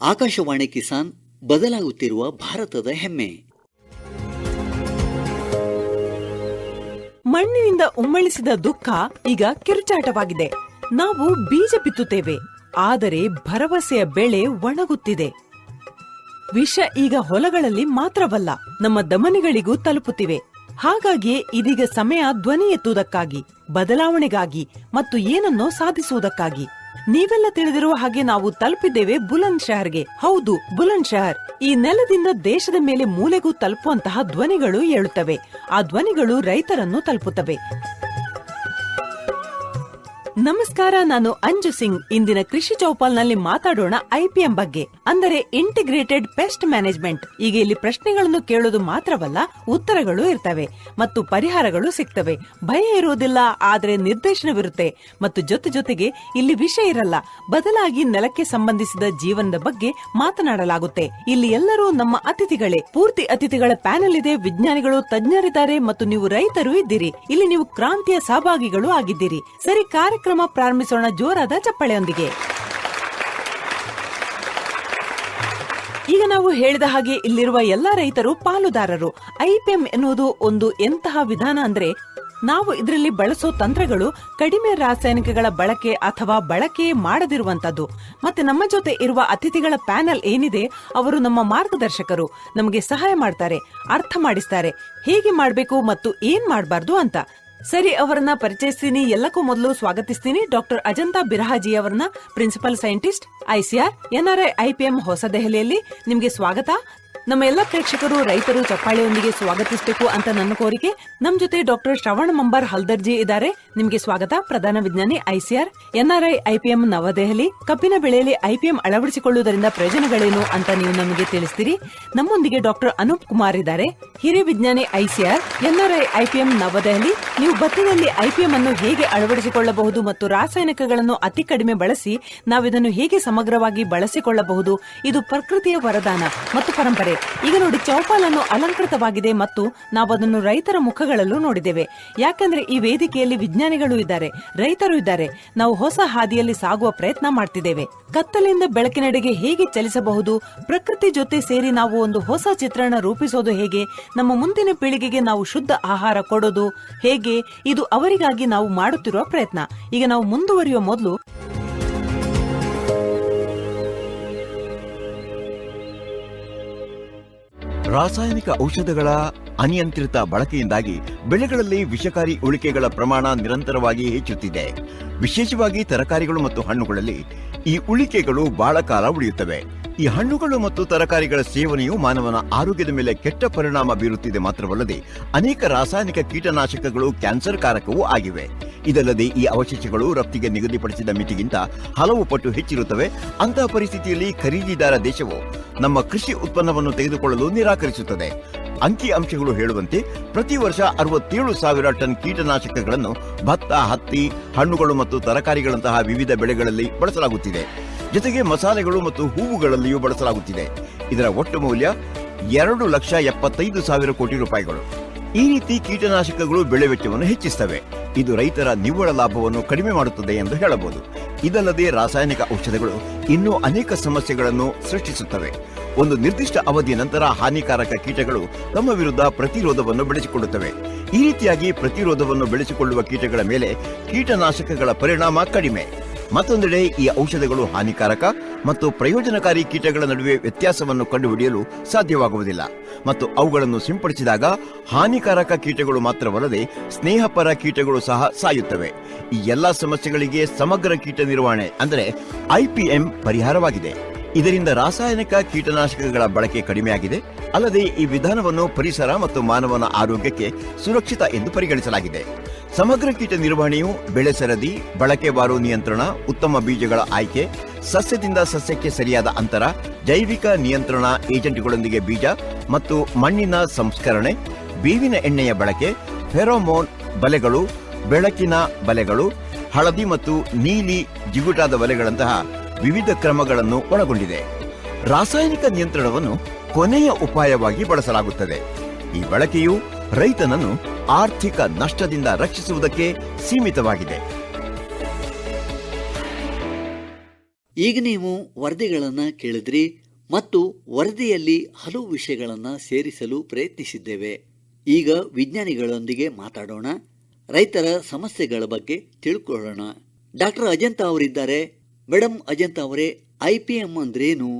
ಆಕಾಶವಾಣಿ ಕಿಸಾನ್, ಬದಲಾಗುತ್ತಿರುವ ಭಾರತದ ಹೆಮ್ಮೆ. ಮಣ್ಣಿನಿಂದ ಉಮ್ಮಳಿಸಿದ ದುಃಖ ಈಗ ಕಿರುಚಾಟವಾಗಿದೆ. ನಾವು ಬೀಜ ಬಿತ್ತುತ್ತೇವೆ, ಆದರೆ ಭರವಸೆಯ ಬೆಳೆ ಒಣಗುತ್ತಿದೆ. ವಿಷ ಈಗ ಹೊಲಗಳಲ್ಲಿ ಮಾತ್ರವಲ್ಲ, ನಮ್ಮ ಧಮನಿಗಳಿಗೂ ತಲುಪುತ್ತಿವೆ. ಹಾಗಾಗಿಯೇ ಇದೀಗ ಸಮಯ ಧ್ವನಿ ಎತ್ತುವುದಕ್ಕಾಗಿ, ಬದಲಾವಣೆಗಾಗಿ ಮತ್ತು ಏನನ್ನೋ ಸಾಧಿಸುವುದಕ್ಕಾಗಿ. ನೀವೆಲ್ಲ ತಿಳಿದಿರುವ ಹಾಗೆ ನಾವು ತಲುಪಿದ್ದೇವೆ ಬುಲಂದ್ ಶಹರ್ಗೆ. ಹೌದು, ಬುಲಂದ್ ಶಹರ್. ಈ ನೆಲದಿಂದ ದೇಶದ ಮೇಲೆ ಮೂಲೆಗೂ ತಲುಪುವಂತಹ ಧ್ವನಿಗಳು ಏಳುತ್ತವೆ. ಆ ಧ್ವನಿಗಳು ರೈತರನ್ನು ತಲುಪುತ್ತವೆ. ನಮಸ್ಕಾರ, ನಾನು ಅಂಜು ಸಿಂಗ್. ಇಂದಿನ ಕೃಷಿ ಚೌಪಾಲ್ನಲ್ಲಿ ಮಾತಾಡೋಣ IPM ಬಗ್ಗೆ, ಅಂದರೆ ಇಂಟಿಗ್ರೇಟೆಡ್ ಪೆಸ್ಟ್ ಮ್ಯಾನೇಜ್ಮೆಂಟ್. ಈಗ ಇಲ್ಲಿ ಪ್ರಶ್ನೆಗಳನ್ನು ಕೇಳೋದು ಮಾತ್ರವಲ್ಲ, ಉತ್ತರಗಳು ಇರ್ತವೆ ಮತ್ತು ಪರಿಹಾರಗಳು ಸಿಗ್ತವೆ. ಭಯ ಇರುವುದಿಲ್ಲ, ಆದರೆ ನಿರ್ದೇಶನವಿರುತ್ತೆ. ಮತ್ತು ಜೊತೆಗೆ ಇಲ್ಲಿ ವಿಷಯ ಇರಲ್ಲ, ಬದಲಾಗಿ ನೆಲಕ್ಕೆ ಸಂಬಂಧಿಸಿದ ಜೀವನದ ಬಗ್ಗೆ ಮಾತನಾಡಲಾಗುತ್ತೆ. ಇಲ್ಲಿ ಎಲ್ಲರೂ ನಮ್ಮ ಅತಿಥಿಗಳೇ. ಪೂರ್ತಿ ಅತಿಥಿಗಳ ಪ್ಯಾನೆಲ್ ಇದೆ. ವಿಜ್ಞಾನಿಗಳು, ತಜ್ಞರಿದ್ದಾರೆ ಮತ್ತು ನೀವು ರೈತರು ಇದ್ದೀರಿ. ಇಲ್ಲಿ ನೀವು ಕ್ರಾಂತಿಯ ಸಹಭಾಗಿಗಳು ಆಗಿದ್ದೀರಿ. ಸರಿ, ಕಾರ್ಯಕ್ರಮ ಪ್ರಾರಂಭಿಸೋಣ ಜೋರಾದ ಚಪ್ಪಾಳೆಯೊಂದಿಗೆ. ಈಗ ನಾವು ಹೇಳಿದ ಹಾಗೆ ಇಲ್ಲಿರುವ ಎಲ್ಲಾ ರೈತರು ಪಾಲುದಾರರು. IPM ಎನ್ನುವುದು ಒಂದು ಎಂತಹ ವಿಧಾನ ಅಂದ್ರೆ, ನಾವು ಇದರಲ್ಲಿ ಬಳಸೋ ತಂತ್ರಗಳು ಕಡಿಮೆ ರಾಸಾಯನಿಕಗಳ ಬಳಕೆ ಅಥವಾ ಬಳಕೆ ಮಾಡದಿರುವಂತದ್ದು. ಮತ್ತೆ ನಮ್ಮ ಜೊತೆ ಇರುವ ಅತಿಥಿಗಳ ಪ್ಯಾನೆಲ್ ಏನಿದೆ, ಅವರು ನಮ್ಮ ಮಾರ್ಗದರ್ಶಕರು. ನಮಗೆ ಸಹಾಯ ಮಾಡ್ತಾರೆ, ಅರ್ಥ ಮಾಡಿಸ್ತಾರೆ ಹೇಗೆ ಮಾಡಬೇಕು ಮತ್ತು ಏನ್ ಮಾಡಬಾರ್ದು ಅಂತ. ಸರಿ, ಅವರನ್ನ ಪರಿಚಯಿಸ್ತೀನಿ. ಎಲ್ಲಕ್ಕೂ ಮೊದಲು ಸ್ವಾಗತಿಸ್ತೀನಿ ಡಾಕ್ಟರ್ ಅಜಂತಾ ಬಿರಹಾಜಿ ಅವರನ್ನ, principal scientist, ICR NRI IPM ಹೊಸ ದೆಹಲಿಯಲ್ಲಿ. ನಿಮ್ಗೆ ಸ್ವಾಗತ. ನಮ್ಮ ಎಲ್ಲ ಪ್ರೇಕ್ಷಕರು, ರೈತರು ಚಪ್ಪಾಳೆಯೊಂದಿಗೆ ಸ್ವಾಗತಿಸಬೇಕು ಅಂತ ನನ್ನ ಕೋರಿಕೆ. ನಮ್ ಜೊತೆ ಡಾಕ್ಟರ್ ಶ್ರವಣ್ ಮಂಬರ್ ಹಲ್ದರ್ಜಿ ಇದ್ದಾರೆ. ನಿಮ್ಗೆ ಸ್ವಾಗತ. ಪ್ರಧಾನ ವಿಜ್ಞಾನಿ, ICR NRI IPM ನವದೆಹಲಿ. ಕಬ್ಬಿನ ಬೆಳೆಯಲ್ಲಿ IPM ಅಳವಡಿಸಿಕೊಳ್ಳುವುದರಿಂದ ಪ್ರಯೋಜನಗಳೇನು ಅಂತ ನೀವು ನಮಗೆ ತಿಳಿಸ್ತೀರಿ. ನಮ್ಮೊಂದಿಗೆ ಡಾಕ್ಟರ್ ಅನೂಪ್ ಕುಮಾರ್ ಇದ್ದಾರೆ, ಹಿರಿಯ ವಿಜ್ಞಾನಿ, ICR NRI IPM ನವದೆಹಲಿ. ನೀವು ಭತ್ತದಲ್ಲಿ IPM ಅನ್ನು ಹೇಗೆ ಅಳವಡಿಸಿಕೊಳ್ಳಬಹುದು ಮತ್ತು ರಾಸಾಯನಿಕಗಳನ್ನು ಅತಿ ಕಡಿಮೆ ಬಳಸಿ ನಾವಿದನ್ನು ಹೇಗೆ ಸಮಗ್ರವಾಗಿ ಬಳಸಿಕೊಳ್ಳಬಹುದು, ಇದು ಪ್ರಕೃತಿಯ ವರದಾನ ಮತ್ತು ಪರಂಪರೆ. ಈಗ ನೋಡಿ, ಚೌಪಾಲನ್ನು ಅಲಂಕೃತವಾಗಿದೆ ಮತ್ತು ನಾವು ಅದನ್ನು ರೈತರ ಮುಖಗಳಲ್ಲೂ ನೋಡಿದ್ದೇವೆ. ಯಾಕಂದ್ರೆ ಈ ವೇದಿಕೆಯಲ್ಲಿ ವಿಜ್ಞಾನಿಗಳು ಇದ್ದಾರೆ, ರೈತರು ಇದ್ದಾರೆ. ನಾವು ಹೊಸ ಹಾದಿಯಲ್ಲಿ ಸಾಗುವ ಪ್ರಯತ್ನ ಮಾಡ್ತಿದ್ದೇವೆ. ಕತ್ತಲೆಯಿಂದ ಬೆಳಕಿನೆಡೆಗೆ ಹೇಗೆ ಚಲಿಸಬಹುದು, ಪ್ರಕೃತಿ ಜೊತೆ ಸೇರಿ ನಾವು ಒಂದು ಹೊಸ ಚಿತ್ರಣ ರೂಪಿಸೋದು ಹೇಗೆ, ನಮ್ಮ ಮುಂದಿನ ಪೀಳಿಗೆಗೆ ನಾವು ಶುದ್ಧ ಆಹಾರ ಕೊಡೋದು ಹೇಗೆ, ಇದು ಅವರಿಗಾಗಿ ನಾವು ಮಾಡುತ್ತಿರುವ ಪ್ರಯತ್ನ. ಈಗ ನಾವು ಮುಂದುವರಿಯುವ ಮೊದಲು ರಾಸಾಯನಿಕ ಔಷಧಗಳ ಅನಿಯಂತ್ರಿತ ಬಳಕೆಯಿಂದಾಗಿ ಬೆಳೆಗಳಲ್ಲಿ ವಿಷಕಾರಿ ಉಳಿಕೆಗಳ ಪ್ರಮಾಣ ನಿರಂತರವಾಗಿ ಹೆಚ್ಚುತ್ತಿದೆ. ವಿಶೇಷವಾಗಿ ತರಕಾರಿಗಳು ಮತ್ತು ಹಣ್ಣುಗಳಲ್ಲಿ ಈ ಉಳಿಕೆಗಳು ಬಹಳ ಕಾಲ ಉಳಿಯುತ್ತವೆ. ಈ ಹಣ್ಣುಗಳು ಮತ್ತು ತರಕಾರಿಗಳ ಸೇವನೆಯು ಮಾನವನ ಆರೋಗ್ಯದ ಮೇಲೆ ಕೆಟ್ಟ ಪರಿಣಾಮ ಬೀರುತ್ತಿದೆ. ಮಾತ್ರವಲ್ಲದೆ ಅನೇಕ ರಾಸಾಯನಿಕ ಕೀಟನಾಶಕಗಳು ಕ್ಯಾನ್ಸರ್ ಕಾರಕವೂ ಆಗಿವೆ. ಇದಲ್ಲದೆ ಈ ಅವಶೇಷಗಳು ರಫ್ತಿಗೆ ನಿಗದಿಪಡಿಸಿದ ಮಿತಿಗಿಂತ ಹಲವು ಪಟ್ಟು ಹೆಚ್ಚಿರುತ್ತವೆ. ಅಂತಹ ಪರಿಸ್ಥಿತಿಯಲ್ಲಿ ಖರೀದಿದಾರ ದೇಶವು ನಮ್ಮ ಕೃಷಿ ಉತ್ಪನ್ನವನ್ನು ತೆಗೆದುಕೊಳ್ಳಲು ನಿರಾಕರಿಸುತ್ತದೆ. ಅಂಕಿ ಅಂಶಗಳು ಹೇಳುವಂತೆ ಪ್ರತಿ ವರ್ಷ 67,000 ಟನ್ ಕೀಟನಾಶಕಗಳನ್ನು ಭತ್ತ, ಹತ್ತಿ, ಹಣ್ಣುಗಳು ಮತ್ತು ತರಕಾರಿಗಳಂತಹ ವಿವಿಧ ಬೆಳೆಗಳಲ್ಲಿ ಬಳಸಲಾಗುತ್ತಿದೆ. ಜೊತೆಗೆ ಮಸಾಲೆಗಳು ಮತ್ತು ಹೂವುಗಳಲ್ಲಿಯೂ ಬಳಸಲಾಗುತ್ತಿದೆ. ಇದರ ಒಟ್ಟು ಮೌಲ್ಯ 2,75,000 ಕೋಟಿ ರೂಪಾಯಿಗಳು. ಈ ರೀತಿ ಕೀಟನಾಶಕಗಳು ಬೆಳೆ ವೆಚ್ಚವನ್ನು ಹೆಚ್ಚಿಸುತ್ತವೆ. ಇದು ರೈತರ ನಿವ್ವಳ ಲಾಭವನ್ನು ಕಡಿಮೆ ಮಾಡುತ್ತದೆ ಎಂದು ಹೇಳಬಹುದು. ಇದಲ್ಲದೆ ರಾಸಾಯನಿಕ ಔಷಧಗಳು ಇನ್ನೂ ಅನೇಕ ಸಮಸ್ಯೆಗಳನ್ನು ಸೃಷ್ಟಿಸುತ್ತವೆ. ಒಂದು ನಿರ್ದಿಷ್ಟ ಅವಧಿಯ ನಂತರ ಹಾನಿಕಾರಕ ಕೀಟಗಳು ತಮ್ಮ ವಿರುದ್ಧ ಪ್ರತಿರೋಧವನ್ನು ಬೆಳೆಸಿಕೊಳ್ಳುತ್ತವೆ. ಈ ರೀತಿಯಾಗಿ ಪ್ರತಿರೋಧವನ್ನು ಬೆಳೆಸಿಕೊಳ್ಳುವ ಕೀಟಗಳ ಮೇಲೆ ಕೀಟನಾಶಕಗಳ ಪರಿಣಾಮ ಕಡಿಮೆ. ಮತ್ತೊಂದೆಡೆ ಈ ಔಷಧಗಳು ಹಾನಿಕಾರಕ ಮತ್ತು ಪ್ರಯೋಜನಕಾರಿ ಕೀಟಗಳ ನಡುವೆ ವ್ಯತ್ಯಾಸವನ್ನು ಕಂಡುಹಿಡಿಯಲು ಸಾಧ್ಯವಾಗುವುದಿಲ್ಲ ಮತ್ತು ಅವುಗಳನ್ನು ಸಿಂಪಡಿಸಿದಾಗ ಹಾನಿಕಾರಕ ಕೀಟಗಳು ಮಾತ್ರವಲ್ಲದೆ ಸ್ನೇಹಪರ ಕೀಟಗಳು ಸಹ ಸಾಯುತ್ತವೆ. ಈ ಎಲ್ಲಾ ಸಮಸ್ಯೆಗಳಿಗೆ ಸಮಗ್ರ ಕೀಟ ನಿರ್ವಹಣೆ ಅಂದರೆ IPM ಪರಿಹಾರವಾಗಿದೆ. ಇದರಿಂದ ರಾಸಾಯನಿಕ ಕೀಟನಾಶಕಗಳ ಬಳಕೆ ಕಡಿಮೆಯಾಗಿದೆ. ಅಲ್ಲದೆ ಈ ವಿಧಾನವನ್ನು ಪರಿಸರ ಮತ್ತು ಮಾನವನ ಆರೋಗ್ಯಕ್ಕೆ ಸುರಕ್ಷಿತ ಎಂದು ಪರಿಗಣಿಸಲಾಗಿದೆ. ಸಮಗ್ರ ಕೀಟ ನಿರ್ವಹಣೆಯು ಬೆಳೆ ಸರದಿ, ಬಳಕೆವಾರು ನಿಯಂತ್ರಣ, ಉತ್ತಮ ಬೀಜಗಳ ಆಯ್ಕೆ, ಸಸ್ಯದಿಂದ ಸಸ್ಯಕ್ಕೆ ಸರಿಯಾದ ಅಂತರ, ಜೈವಿಕ ನಿಯಂತ್ರಣ ಏಜೆಂಟ್ಗಳೊಂದಿಗೆ ಬೀಜ ಮತ್ತು ಮಣ್ಣಿನ ಸಂಸ್ಕರಣೆ, ಬೇವಿನ ಎಣ್ಣೆಯ ಬಳಕೆ, ಫೆರೋಮೋನ್ ಬಲೆಗಳು, ಬೆಳಕಿನ ಬಲೆಗಳು, ಹಳದಿ ಮತ್ತು ನೀಲಿ ಜಿಗುಟಾದ ಬಲೆಗಳಂತಹ ವಿವಿಧ ಕ್ರಮಗಳನ್ನು ಒಳಗೊಂಡಿದೆ. ರಾಸಾಯನಿಕ ನಿಯಂತ್ರಣವನ್ನು ಕೊನೆಯ ಉಪಾಯವಾಗಿ ಬಳಸಲಾಗುತ್ತದೆ. ಈ ಬಳಕೆಯು ರೈತನನ್ನು ಆರ್ಥಿಕ ನಷ್ಟದಿಂದ ರಕ್ಷಿಸುವುದಕ್ಕೆ ಸೀಮಿತವಾಗಿದೆ. ಈಗ ನೀವು ವರದಿಗಳನ್ನು ಕೇಳಿದ್ರಿ ಮತ್ತು ವರದಿಯಲ್ಲಿ ಹಲವು ವಿಷಯಗಳನ್ನು ಸೇರಿಸಲು ಪ್ರಯತ್ನಿಸಿದ್ದೇವೆ. ಈಗ ವಿಜ್ಞಾನಿಗಳೊಂದಿಗೆ ಮಾತಾಡೋಣ, ರೈತರ ಸಮಸ್ಯೆಗಳ ಬಗ್ಗೆ ತಿಳ್ಕೊಳ್ಳೋಣ. ಡಾಕ್ಟರ್ ಅಜಂತಾ ಅವರಿದ್ದಾರೆ. ಮೇಡಮ್ ಅಜಂತಾ ಅವರೇ, IPM ಅಂದ್ರೇನು?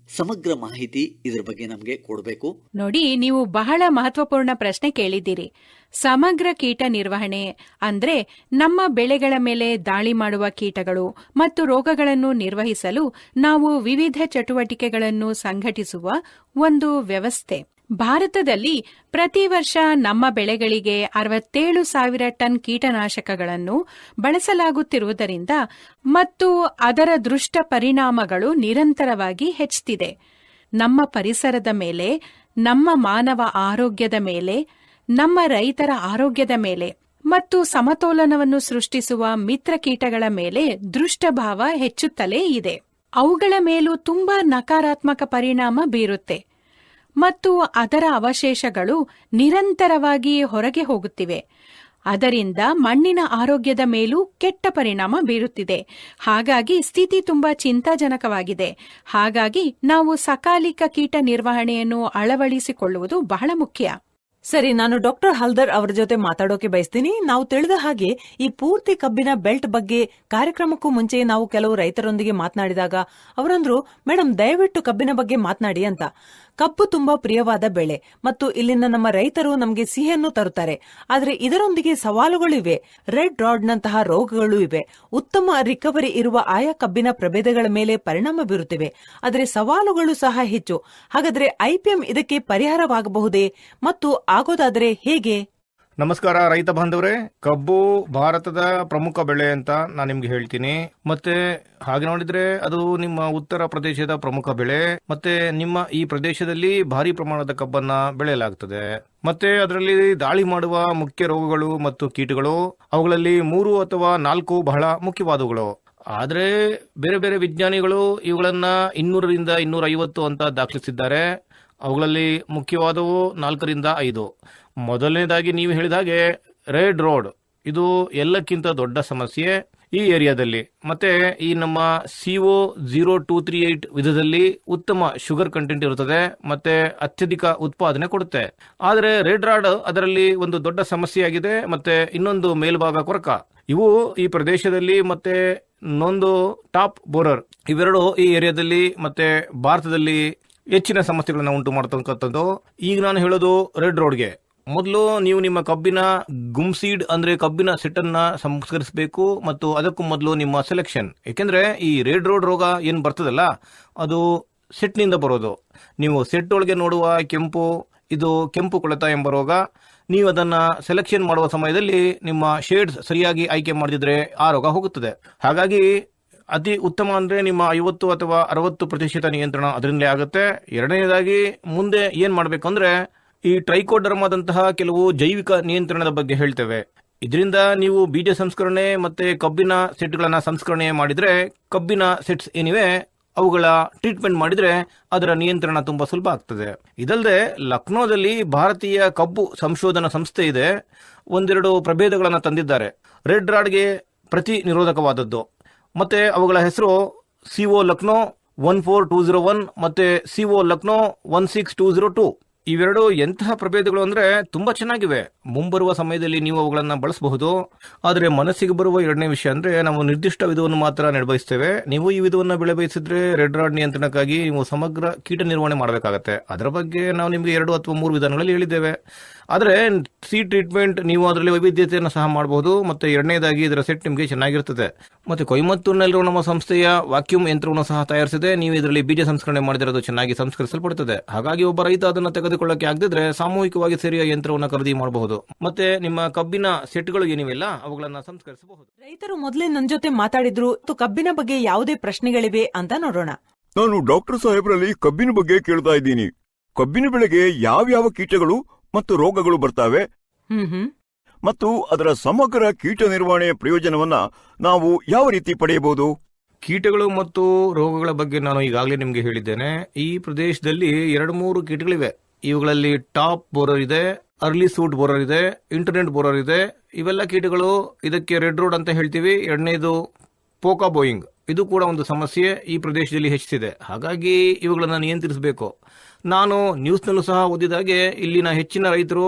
ಸಮಗ್ರ ಮಾಹಿತಿ ಇದರ ಬಗ್ಗೆ ನಮಗೆ ಕೊಡಬೇಕು. ನೋಡಿ, ನೀವು ಬಹಳ ಮಹತ್ವಪೂರ್ಣ ಪ್ರಶ್ನೆ ಕೇಳಿದ್ದೀರಿ. ಸಮಗ್ರ ಕೀಟ ನಿರ್ವಹಣೆ ಅಂದ್ರೆ ನಮ್ಮ ಬೆಳೆಗಳ ಮೇಲೆ ದಾಳಿ ಮಾಡುವ ಕೀಟಗಳು ಮತ್ತು ರೋಗಗಳನ್ನು ನಿರ್ವಹಿಸಲು ನಾವು ವಿವಿಧ ಚಟುವಟಿಕೆಗಳನ್ನು ಸಂಘಟಿಸುವ ಒಂದು ವ್ಯವಸ್ಥೆ. ಭಾರತದಲ್ಲಿ ಪ್ರತಿ ವರ್ಷ ನಮ್ಮ ಬೆಳೆಗಳಿಗೆ 67,000 ಟನ್ ಕೀಟನಾಶಕಗಳನ್ನು ಬಳಸಲಾಗುತ್ತಿರುವುದರಿಂದ ಮತ್ತು ಅದರ ದುಷ್ಟ ಪರಿಣಾಮಗಳು ನಿರಂತರವಾಗಿ ಹೆಚ್ಚುತ್ತಿದೆ. ನಮ್ಮ ಪರಿಸರದ ಮೇಲೆ, ನಮ್ಮ ಮಾನವ ಆರೋಗ್ಯದ ಮೇಲೆ, ನಮ್ಮ ರೈತರ ಆರೋಗ್ಯದ ಮೇಲೆ ಮತ್ತು ಸಮತೋಲನವನ್ನು ಸೃಷ್ಟಿಸುವ ಮಿತ್ರ ಕೀಟಗಳ ಮೇಲೆ ದುಷ್ಟಭಾವ ಹೆಚ್ಚುತ್ತಲೇ ಇದೆ. ಅವುಗಳ ಮೇಲೂ ತುಂಬಾ ನಕಾರಾತ್ಮಕ ಪರಿಣಾಮ ಬೀರುತ್ತೆ ಮತ್ತು ಅದರ ಅವಶೇಷಗಳು ನಿರಂತರವಾಗಿ ಹೊರಗೆ ಹೋಗುತ್ತಿವೆ. ಅದರಿಂದ ಮಣ್ಣಿನ ಆರೋಗ್ಯದ ಮೇಲೂ ಕೆಟ್ಟ ಪರಿಣಾಮ ಬೀರುತ್ತಿದೆ. ಹಾಗಾಗಿ ಸ್ಥಿತಿ ತುಂಬಾ ಚಿಂತಾಜನಕವಾಗಿದೆ. ಹಾಗಾಗಿ ನಾವು ಸಕಾಲಿಕ ಕೀಟ ನಿರ್ವಹಣೆಯನ್ನು ಅಳವಡಿಸಿಕೊಳ್ಳುವುದು ಬಹಳ ಮುಖ್ಯ. ಸರಿ, ನಾನು ಡಾಕ್ಟರ್ ಹಲ್ದರ್ ಅವರ ಜೊತೆ ಮಾತಾಡೋಕೆ ಬಯಸ್ತೀನಿ. ನಾವು ತಿಳಿದ ಹಾಗೆ ಈ ಪೂರ್ತಿ ಕಬ್ಬಿನ ಬೆಲ್ಟ್ ಬಗ್ಗೆ ಕಾರ್ಯಕ್ರಮಕ್ಕೂ ಮುಂಚೆ ನಾವು ಕೆಲವು ರೈತರೊಂದಿಗೆ ಮಾತನಾಡಿದಾಗ ಅವರಂದ್ರು, ಮೇಡಮ್ ದಯವಿಟ್ಟು ಕಬ್ಬಿನ ಬಗ್ಗೆ ಮಾತನಾಡಿ ಅಂತ. ಕಬ್ಬು ತುಂಬಾ ಪ್ರಿಯವಾದ ಬೆಳೆ ಮತ್ತು ಇಲ್ಲಿನ ನಮ್ಮ ರೈತರು ನಮಗೆ ಸಿಹಿಯನ್ನು ತರುತ್ತಾರೆ. ಆದರೆ ಇದರೊಂದಿಗೆ ಸವಾಲುಗಳಿವೆ. ರೆಡ್ ರಾಡ್ ನಂತಹ ರೋಗಗಳು ಇವೆ. ಉತ್ತಮ ರಿಕವರಿ ಇರುವ ಆಯಾ ಕಬ್ಬಿನ ಪ್ರಭೇದಗಳ ಮೇಲೆ ಪರಿಣಾಮ ಬೀರುತ್ತಿವೆ. ಆದರೆ ಸವಾಲುಗಳು ಸಹ ಹೆಚ್ಚು. ಹಾಗಾದ್ರೆ IPM ಇದಕ್ಕೆ ಪರಿಹಾರವಾಗಬಹುದೇ ಮತ್ತು ಆಗೋದಾದ್ರೆ ಹೇಗೆ? ನಮಸ್ಕಾರ ರೈತ ಬಾಂಧವರೇ. ಕಬ್ಬು ಭಾರತದ ಪ್ರಮುಖ ಬೆಳೆ ಅಂತ ನಾನು ನಿಮ್ಗೆ ಹೇಳ್ತೀನಿ. ಮತ್ತೆ ಹಾಗೆ ನೋಡಿದ್ರೆ ಅದು ನಿಮ್ಮ ಉತ್ತರ ಪ್ರದೇಶದ ಪ್ರಮುಖ ಬೆಳೆ. ಮತ್ತೆ ನಿಮ್ಮ ಈ ಪ್ರದೇಶದಲ್ಲಿ ಭಾರಿ ಪ್ರಮಾಣದ ಕಬ್ಬನ್ನ ಬೆಳೆಯಲಾಗುತ್ತದೆ. ಮತ್ತೆ ಅದರಲ್ಲಿ ದಾಳಿ ಮಾಡುವ ಮುಖ್ಯ ರೋಗಗಳು ಮತ್ತು ಕೀಟಗಳು, ಅವುಗಳಲ್ಲಿ 3 ಅಥವಾ 4 ಬಹಳ ಮುಖ್ಯವಾದವುಗಳು. ಆದ್ರೆ ಬೇರೆ ಬೇರೆ ವಿಜ್ಞಾನಿಗಳು ಇವುಗಳನ್ನ 200ರಿಂದ 250 ಅಂತ ದಾಖಲಿಸಿದ್ದಾರೆ. ಅವುಗಳಲ್ಲಿ ಮುಖ್ಯವಾದವು 4ರಿಂದ 5. ಮೊದಲನೇದಾಗಿ ನೀವು ಹೇಳಿದ ಹಾಗೆ ರೆಡ್ ರೋಡ್, ಇದು ಎಲ್ಲಕ್ಕಿಂತ ದೊಡ್ಡ ಸಮಸ್ಯೆ ಈ ಏರಿಯಾದಲ್ಲಿ. ಮತ್ತೆ ಈ ನಮ್ಮ CO0238 ವಿಧದಲ್ಲಿ ಉತ್ತಮ ಶುಗರ್ ಕಂಟೆಂಟ್ ಇರುತ್ತದೆ ಮತ್ತೆ ಅತ್ಯಧಿಕ ಉತ್ಪಾದನೆ ಕೊಡುತ್ತೆ. ಆದರೆ ರೆಡ್ ರಾಡ್ ಅದರಲ್ಲಿ ಒಂದು ದೊಡ್ಡ ಸಮಸ್ಯೆಯಾಗಿದೆ. ಮತ್ತೆ ಇನ್ನೊಂದು ಮೇಲ್ಭಾಗ ಕೊರಕ. ಇವು ಈ ಪ್ರದೇಶದಲ್ಲಿ ಮತ್ತೆ ಇನ್ನೊಂದು ಟಾಪ್ ಬೋರರ್, ಇವೆರಡು ಈ ಏರಿಯಾದಲ್ಲಿ ಮತ್ತೆ ಭಾರತದಲ್ಲಿ ಹೆಚ್ಚಿನ ಸಮಸ್ಯೆಗಳನ್ನ ಉಂಟು ಮಾಡತಕ್ಕಂಥದ್ದು. ಈಗ ನಾನು ಹೇಳೋದು ರೆಡ್ ರೋಡ್ಗೆ. ಮೊದಲು ನೀವು ನಿಮ್ಮ ಕಬ್ಬಿನ ಗುಮ್ಸೀಡ್ ಅಂದ್ರೆ ಕಬ್ಬಿನ ಸೆಟ್ ಅನ್ನ ಸಂಸ್ಕರಿಸಬೇಕು ಮತ್ತು ಅದಕ್ಕೂ ಮೊದಲು ನಿಮ್ಮ ಸೆಲೆಕ್ಷನ್. ಯಾಕೆಂದ್ರೆ ಈ ರೆಡ್ ರೋಡ್ ರೋಗ ಏನ್ ಬರ್ತದಲ್ಲ, ಅದು ಸೆಟ್ ನಿಂದ ಬರೋದು. ನೀವು ಸೆಟ್ ಒಳಗೆ ನೋಡುವ ಕೆಂಪು, ಇದು ಕೆಂಪು ಕೊಳೆತ ಎಂಬ ರೋಗ. ನೀವು ಅದನ್ನ ಸೆಲೆಕ್ಷನ್ ಮಾಡುವ ಸಮಯದಲ್ಲಿ ನಿಮ್ಮ ಶೇಡ್ಸ್ ಸರಿಯಾಗಿ ಆಯ್ಕೆ ಮಾಡಿದ್ರೆ ಆ ರೋಗ ಹೋಗುತ್ತದೆ. ಹಾಗಾಗಿ ಅತಿ ಉತ್ತಮ ಅಂದ್ರೆ ನಿಮ್ಮ 50 ಅಥವಾ 60% ನಿಯಂತ್ರಣ ಅದರಿಂದಲೇ ಆಗುತ್ತೆ. ಎರಡನೇದಾಗಿ ಮುಂದೆ ಏನ್ ಮಾಡ್ಬೇಕಂದ್ರೆ ಈ ಟ್ರೈಕೋಡರ್ಮಾದಂತಹ ಕೆಲವು ಜೈವಿಕ ನಿಯಂತ್ರಣದ ಬಗ್ಗೆ ಹೇಳ್ತೇವೆ. ಇದರಿಂದ ನೀವು ಬೀಜ ಸಂಸ್ಕರಣೆ ಮತ್ತೆ ಕಬ್ಬಿನ ಸೆಟ್ಗಳನ್ನ ಸಂಸ್ಕರಣೆ ಮಾಡಿದ್ರೆ, ಕಬ್ಬಿನ ಸೆಟ್ಸ್ ಏನಿವೆ ಅವುಗಳ ಟ್ರೀಟ್ಮೆಂಟ್ ಮಾಡಿದ್ರೆ ಅದರ ನಿಯಂತ್ರಣ ತುಂಬಾ ಸುಲಭ ಆಗ್ತದೆ. ಇದಲ್ಲದೆ ಲಕ್ನೋದಲ್ಲಿ ಭಾರತೀಯ ಕಬ್ಬು ಸಂಶೋಧನಾ ಸಂಸ್ಥೆ ಇದೆ. 1-2 ಪ್ರಭೇದಗಳನ್ನು ತಂದಿದ್ದಾರೆ ರೆಡ್ ರಾಡ್ಗೆ ಪ್ರತಿ ನಿರೋಧಕವಾದದ್ದು. ಮತ್ತೆ ಅವುಗಳ ಹೆಸರು CO ಲಕ್ನೋ 14201 ಮತ್ತೆ CO ಲಕ್ನೋ 16202. ಇವೆರಡು ಎಂತಹ ಪ್ರಭೇದಗಳು ಅಂದ್ರೆ ತುಂಬಾ ಚೆನ್ನಾಗಿವೆ. ಮುಂಬರುವ ಸಮಯದಲ್ಲಿ ನೀವು ಅವುಗಳನ್ನ ಬಳಸಬಹುದು. ಆದರೆ ಮನಸ್ಸಿಗೆ ಬರುವ ಎರಡನೇ ವಿಷಯ ಅಂದ್ರೆ ನಾವು ನಿರ್ದಿಷ್ಟ ವಿಧವನ್ನು ಮಾತ್ರ ನಿರ್ವಹಿಸ್ತೇವೆ. ನೀವು ಈ ವಿಧವನ್ನ ಬೆಳೆ ಬಯಸಿದ್ರೆ ರೆಡ್ ರಾಡ್ ನಿಯಂತ್ರಣಕ್ಕಾಗಿ ನೀವು ಸಮಗ್ರ ಕೀಟ ನಿರ್ವಹಣೆ ಮಾಡಬೇಕಾಗತ್ತೆ. ಅದರ ಬಗ್ಗೆ ನಾವು ನಿಮಗೆ 2 ಅಥವಾ 3 ವಿಧಾನಗಳಲ್ಲಿ ಹೇಳಿದ್ದೇವೆ. ಆದರೆ ಸೀಡ್ ಟ್ರೀಟ್ಮೆಂಟ್ ನೀವು ಅದರಲ್ಲಿ ವೈವಿಧ್ಯತೆಯನ್ನು ಸಹ ಮಾಡಬಹುದು. ಮತ್ತೆ ಎರಡನೇದಾಗಿ ಇದರ ಸೆಟ್ ನಿಮಗೆ ಚೆನ್ನಾಗಿರ್ತದೆ. ಮತ್ತೆ ಕೊಯಮತ್ತೂರಿನಲ್ಲಿರುವ ನಮ್ಮ ಸಂಸ್ಥೆಯ ವಾಕ್ಯೂಮ್ ಯಂತ್ರವನ್ನು ಸಹ ತಯಾರಿಸಿದೆ. ನೀವು ಇದರಲ್ಲಿ ಬೀಜ ಸಂಸ್ಕರಣೆ ಮಾಡಿದರೆ ಅದು ಚೆನ್ನಾಗಿ ಸಂಸ್ಕರಿಸಲ್ಪಡುತ್ತದೆ. ಹಾಗಾಗಿ ಒಬ್ಬ ರೈತ ಅದನ್ನು ತೆಗೆದುಕೊಳ್ಳಕ್ಕೆ ಆಗದಿದ್ರೆ ಸಾಮೂಹಿಕವಾಗಿ ಸೇರಿಯ ಯಂತ್ರವನ್ನು ಖರೀದಿ ಮಾಡಬಹುದು. ಮತ್ತೆ ನಿಮ್ಮ ಕಬ್ಬಿನ ಸೆಟ್ಗಳು ಏನಿವೆಲ್ಲ ಅವುಗಳನ್ನ ಸಂಸ್ಕರಿಸಬಹುದು. ರೈತರು ಮೊದಲೇ ನನ್ನ ಜೊತೆ ಮಾತಾಡಿದ್ರು. ಕಬ್ಬಿನ ಬಗ್ಗೆ ಯಾವುದೇ ಪ್ರಶ್ನೆಗಳಿವೆ ಅಂತ ನೋಡೋಣ. ನಾನು ಡಾಕ್ಟರ್ ಸಾಹೇಬ್ರಲ್ಲಿ ಕಬ್ಬಿನ ಬಗ್ಗೆ ಕೇಳ್ತಾ ಇದ್ದೀನಿ. ಕಬ್ಬಿನ ಬೆಳೆಗೆ ಯಾವ್ಯಾವ ಕೀಟಗಳು ಮತ್ತು ರೋಗಗಳು ಬರ್ತಾವೆ ಮತ್ತು ಅದರ ಸಮಗ್ರ ಕೀಟ ನಿರ್ವಹಣೆಯ ಪ್ರಯೋಜನವನ್ನ ನಾವು ಯಾವ ರೀತಿ ಪಡೆಯಬಹುದು? ಕೀಟಗಳು ಮತ್ತು ರೋಗಗಳ ಬಗ್ಗೆ ನಾನು ಈಗಾಗಲೇ ನಿಮಗೆ ಹೇಳಿದ್ದೇನೆ. ಈ ಪ್ರದೇಶದಲ್ಲಿ 2-3 ಕೀಟಗಳಿವೆ. ಇವುಗಳಲ್ಲಿ ಟಾಪ್ ಬೋರರ್ ಇದೆ, ಅರ್ಲಿ ಸೂಟ್ ಬೋರರ್ ಇದೆ, ಇಂಟರ್ನೆಟ್ ಬೋರರ್ ಇದೆ. ಇವೆಲ್ಲ ಕೀಟಗಳು ಇದಕ್ಕೆ ರೆಡ್ ರೋಡ್ ಅಂತ ಹೇಳ್ತೀವಿ. ಎರಡನೇದು ಪೋಕಾ ಬೋಯಿಂಗ್, ಇದು ಕೂಡ ಒಂದು ಸಮಸ್ಯೆ ಈ ಪ್ರದೇಶದಲ್ಲಿ ಹೆಚ್ಚಿದೆ. ಹಾಗಾಗಿ ಇವುಗಳನ್ನು ನಿಯಂತ್ರಿಸಬೇಕು. ನಾನು ನ್ಯೂಸ್ನಲ್ಲೂ ಸಹ ಓದಿದಾಗೆ ಇಲ್ಲಿನ ಹೆಚ್ಚಿನ ರೈತರು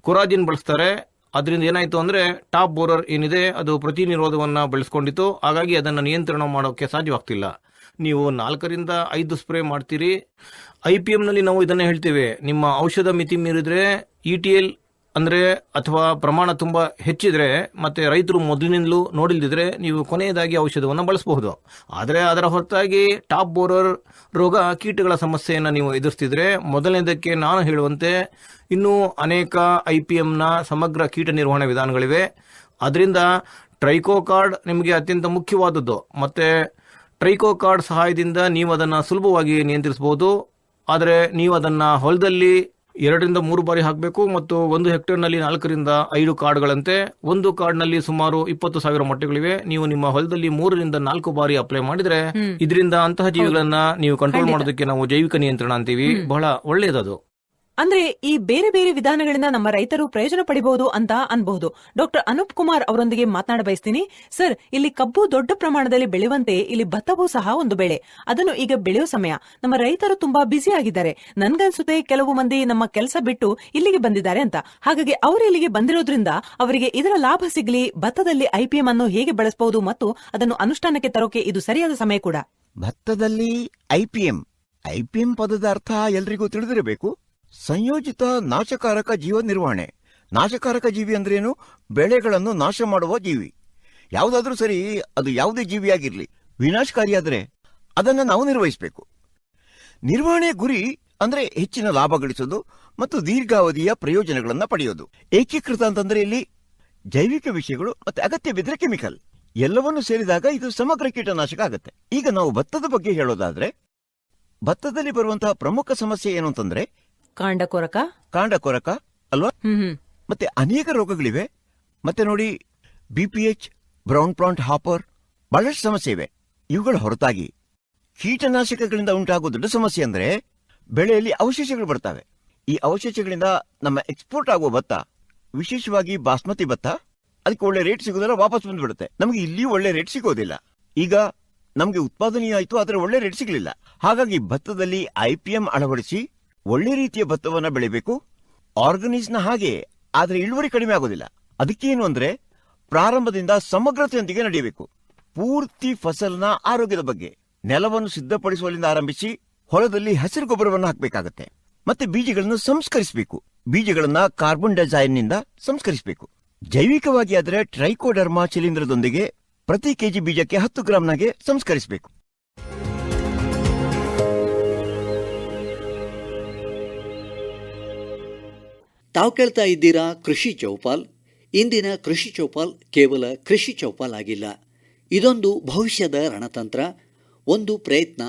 ಕೊರಾಜಿನ್ ಬಳಸ್ತಾರೆ. ಅದರಿಂದ ಏನಾಯಿತು ಅಂದರೆ ಟಾಪ್ ಬೋರರ್ ಏನಿದೆ ಅದು ಪ್ರತಿನಿರೋಧವನ್ನು ಬೆಳೆಸ್ಕೊಂಡಿತ್ತು. ಹಾಗಾಗಿ ಅದನ್ನು ನಿಯಂತ್ರಣ ಮಾಡೋಕ್ಕೆ ಸಾಧ್ಯವಾಗ್ತಿಲ್ಲ. ನೀವು 4ರಿಂದ 5 ಸ್ಪ್ರೇ ಮಾಡ್ತೀರಿ. IPMನಲ್ಲಿ ನಾವು ಇದನ್ನೇ ಹೇಳ್ತೇವೆ, ನಿಮ್ಮ ಔಷಧ ಮಿತಿ ಮೀರಿದ್ರೆ ETL ಅಂದರೆ ಅಥವಾ ಪ್ರಮಾಣ ತುಂಬ ಹೆಚ್ಚಿದ್ರೆ ಮತ್ತೆ ರೈತರು ಮೊದಲಿನಿಂದಲೂ ನೋಡಿಲ್ದಿದ್ರೆ ನೀವು ಕೊನೆಯದಾಗಿ ಔಷಧವನ್ನು ಬಳಸಬಹುದು. ಆದರೆ ಅದರ ಹೊರತಾಗಿ ಟಾಪ್ ಬೋರರ್ ರೋಗ ಕೀಟಗಳ ಸಮಸ್ಯೆಯನ್ನು ನೀವು ಎದುರಿಸ್ತಿದ್ರೆ ಮೊದಲನೇದಕ್ಕೆ ನಾನು ಹೇಳುವಂತೆ ಇನ್ನೂ ಅನೇಕ IPMನ ಸಮಗ್ರ ಕೀಟ ನಿರ್ವಹಣೆ ವಿಧಾನಗಳಿವೆ. ಅದರಿಂದ ಟ್ರೈಕೋಕಾರ್ಡ್ ನಿಮಗೆ ಅತ್ಯಂತ ಮುಖ್ಯವಾದದ್ದು. ಮತ್ತೆ ಟ್ರೈಕೋಕಾರ್ಡ್ ಸಹಾಯದಿಂದ ನೀವು ಅದನ್ನು ಸುಲಭವಾಗಿ ನಿಯಂತ್ರಿಸಬಹುದು. ಆದರೆ ನೀವು ಅದನ್ನು ಹೊಲದಲ್ಲಿ 2ರಿಂದ 3 ಬಾರಿ ಹಾಕಬೇಕು ಮತ್ತು 1 ಹೆಕ್ಟೇರ್ನಲ್ಲಿ 4ರಿಂದ 5 ಕಾರ್ಡ್ಗಳಂತೆ. ಒಂದು ಕಾರ್ಡ್ನಲ್ಲಿ ಸುಮಾರು 20,000 ಮೊಟ್ಟೆಗಳಿವೆ. ನೀವು ನಿಮ್ಮ ಹೊಲದಲ್ಲಿ 3ರಿಂದ 4 ಬಾರಿ ಅಪ್ಲೈ ಮಾಡಿದ್ರೆ ಇದರಿಂದ ಅಂತಹ ಜೀವಿಗಳನ್ನ ನೀವು ಕಂಟ್ರೋಲ್ ಮಾಡೋದಕ್ಕೆ ನಾವು ಜೈವಿಕ ನಿಯಂತ್ರಣ ಅಂತೀವಿ. ಬಹಳ ಒಳ್ಳೆಯದದು. ಅಂದ್ರೆ ಈ ಬೇರೆ ಬೇರೆ ವಿಧಾನಗಳಿಂದ ನಮ್ಮ ರೈತರು ಪ್ರಯೋಜನ ಪಡಿಬಹುದು ಅಂತ ಅನ್ಬಹುದು. ಡಾಕ್ಟರ್ ಅನೂಪ್ ಕುಮಾರ್ ಅವರೊಂದಿಗೆ ಮಾತನಾಡ ಬಯಸ್ತೀನಿ. ಸರ್, ಇಲ್ಲಿ ಕಬ್ಬು ದೊಡ್ಡ ಪ್ರಮಾಣದಲ್ಲಿ ಬೆಳೆಯುವಂತೆ ಇಲ್ಲಿ ಭತ್ತವೂ ಸಹ ಒಂದು ಬೆಳೆ. ಅದನ್ನು ಈಗ ಬೆಳೆಯೋ ಸಮಯ. ನಮ್ಮ ರೈತರು ತುಂಬಾ ಬ್ಯುಸಿ ಆಗಿದ್ದಾರೆ. ನನ್ಗನ್ಸುತ್ತೆ ಕೆಲವು ಮಂದಿ ನಮ್ಮ ಕೆಲಸ ಬಿಟ್ಟು ಇಲ್ಲಿಗೆ ಬಂದಿದ್ದಾರೆ ಅಂತ. ಹಾಗಾಗಿ ಅವರು ಇಲ್ಲಿಗೆ ಬಂದಿರೋದ್ರಿಂದ ಅವರಿಗೆ ಇದರ ಲಾಭ ಸಿಗಲಿ. ಭತ್ತದಲ್ಲಿ IPM ಅನ್ನು ಹೇಗೆ ಬಳಸಬಹುದು ಮತ್ತು ಅದನ್ನು ಅನುಷ್ಠಾನಕ್ಕೆ ತರೋಕೆ ಇದು ಸರಿಯಾದ ಸಮಯ ಕೂಡ. ಭತ್ತದಲ್ಲಿ IPM ಪದದ ಅರ್ಥ ಎಲ್ರಿಗೂ ತಿಳಿದಿರಬೇಕು. ಸಂಯೋಜಿತ ನಾಶಕಾರಕ ಜೀವ ನಿರ್ವಹಣೆ. ನಾಶಕಾರಕ ಜೀವಿ ಅಂದ್ರೇನು? ಬೆಳೆಗಳನ್ನು ನಾಶ ಮಾಡುವ ಜೀವಿ. ಯಾವುದಾದ್ರೂ ಸರಿ, ಅದು ಯಾವುದೇ ಜೀವಿಯಾಗಿರ್ಲಿ, ವಿನಾಶಕಾರಿಯಾದರೆ ಅದನ್ನು ನಾವು ನಿರ್ವಹಿಸಬೇಕು. ನಿರ್ವಹಣೆ ಗುರಿ ಅಂದ್ರೆ ಹೆಚ್ಚಿನ ಲಾಭ ಗಳಿಸೋದು ಮತ್ತು ದೀರ್ಘಾವಧಿಯ ಪ್ರಯೋಜನಗಳನ್ನು ಪಡೆಯೋದು. ಏಕೀಕೃತ ಅಂತಂದ್ರೆ ಇಲ್ಲಿ ಜೈವಿಕ ವಿಷಯಗಳು ಮತ್ತೆ ಅಗತ್ಯ ಬಿದ್ದರೆ ಕೆಮಿಕಲ್ ಎಲ್ಲವನ್ನೂ ಸೇರಿದಾಗ ಇದು ಸಮಗ್ರ ಕೀಟನಾಶಕ ಆಗುತ್ತೆ. ಈಗ ನಾವು ಭತ್ತದ ಬಗ್ಗೆ ಹೇಳೋದಾದ್ರೆ, ಭತ್ತದಲ್ಲಿ ಬರುವಂತಹ ಪ್ರಮುಖ ಸಮಸ್ಯೆ ಏನು ಅಂತಂದ್ರೆ ಕಾಂಡ ಕೊರಕ ಅಲ್ವಾ? ಮತ್ತೆ ಅನೇಕ ರೋಗಗಳಿವೆ. ಮತ್ತೆ ನೋಡಿ, BPH, ಬ್ರೌನ್ ಪ್ಲಾಂಟ್ ಹಾಪರ್, ಬಹಳಷ್ಟು ಸಮಸ್ಯೆ ಇವೆ. ಇವುಗಳ ಹೊರತಾಗಿ ಕೀಟನಾಶಕಗಳಿಂದ ಉಂಟಾಗುವ ದೊಡ್ಡ ಸಮಸ್ಯೆ ಅಂದ್ರೆ ಬೆಳೆಯಲ್ಲಿ ಅವಶೇಷಗಳು ಬರ್ತವೆ. ಈ ಅವಶೇಷಗಳಿಂದ ನಮ್ಮ ಎಕ್ಸ್ಪೋರ್ಟ್ ಆಗುವ ಭತ್ತ, ವಿಶೇಷವಾಗಿ ಬಾಸ್ಮತಿ ಭತ್ತ, ಅದಕ್ಕೆ ಒಳ್ಳೆ ರೇಟ್ ಸಿಗೋದಿಲ್ಲ, ವಾಪಸ್ ಬಂದ್ಬಿಡುತ್ತೆ. ನಮಗೆ ಇಲ್ಲಿ ಒಳ್ಳೆ ರೇಟ್ ಸಿಗೋದಿಲ್ಲ. ಈಗ ನಮಗೆ ಉತ್ಪಾದನೆ ಆಯಿತು, ಆದರೆ ಒಳ್ಳೆ ರೇಟ್ ಸಿಗಲಿಲ್ಲ. ಹಾಗಾಗಿ ಭತ್ತದಲ್ಲಿ IPM ಅಳವಡಿಸಿ ಒಳ್ಳೆ ರೀತಿಯ ಭತ್ತವನ್ನ ಬೆಳಿಬೇಕು. ಆರ್ಗನೈಸ್ನ ಹಾಗೆ, ಆದರೆ ಇಳುವರಿ ಕಡಿಮೆ ಆಗೋದಿಲ್ಲ. ಅದಕ್ಕೇನು ಅಂದ್ರೆ ಪ್ರಾರಂಭದಿಂದ ಸಮಗ್ರತೆಯೊಂದಿಗೆ ನಡೆಯಬೇಕು. ಪೂರ್ತಿ ಫಸಲಿನ ಆರೋಗ್ಯದ ಬಗ್ಗೆ ನೆಲವನ್ನು ಸಿದ್ಧಪಡಿಸುವಲ್ಲಿಂದ ಆರಂಭಿಸಿ ಹೊಲದಲ್ಲಿ ಹಸಿರು ಗೊಬ್ಬರವನ್ನು ಹಾಕಬೇಕಾಗತ್ತೆ. ಮತ್ತೆ ಬೀಜಗಳನ್ನು ಸಂಸ್ಕರಿಸಬೇಕು. ಬೀಜಗಳನ್ನ ಕಾರ್ಬನ್ ಡೈಆಕ್ಸೈಡ್ನಿಂದ ಸಂಸ್ಕರಿಸಬೇಕು. ಜೈವಿಕವಾಗಿ ಆದರೆ ಟ್ರೈಕೋಡರ್ಮಾ ಶಿಲೀಂಧ್ರದೊಂದಿಗೆ ಪ್ರತಿ ಕೆಜಿ ಬೀಜಕ್ಕೆ 10 ಗ್ರಾಂನಾಗೆ ಸಂಸ್ಕರಿಸಬೇಕು. ತಾವು ಕೇಳ್ತಾ ಇದ್ದೀರಾ ಕೃಷಿ ಚೌಪಾಲ್. ಇಂದಿನ ಕೃಷಿ ಚೌಪಾಲ್ ಕೇವಲ ಕೃಷಿ ಚೌಪಾಲ್ ಆಗಿಲ್ಲ. ಇದೊಂದು ಭವಿಷ್ಯದ ರಣತಂತ್ರ, ಒಂದು ಪ್ರಯತ್ನ.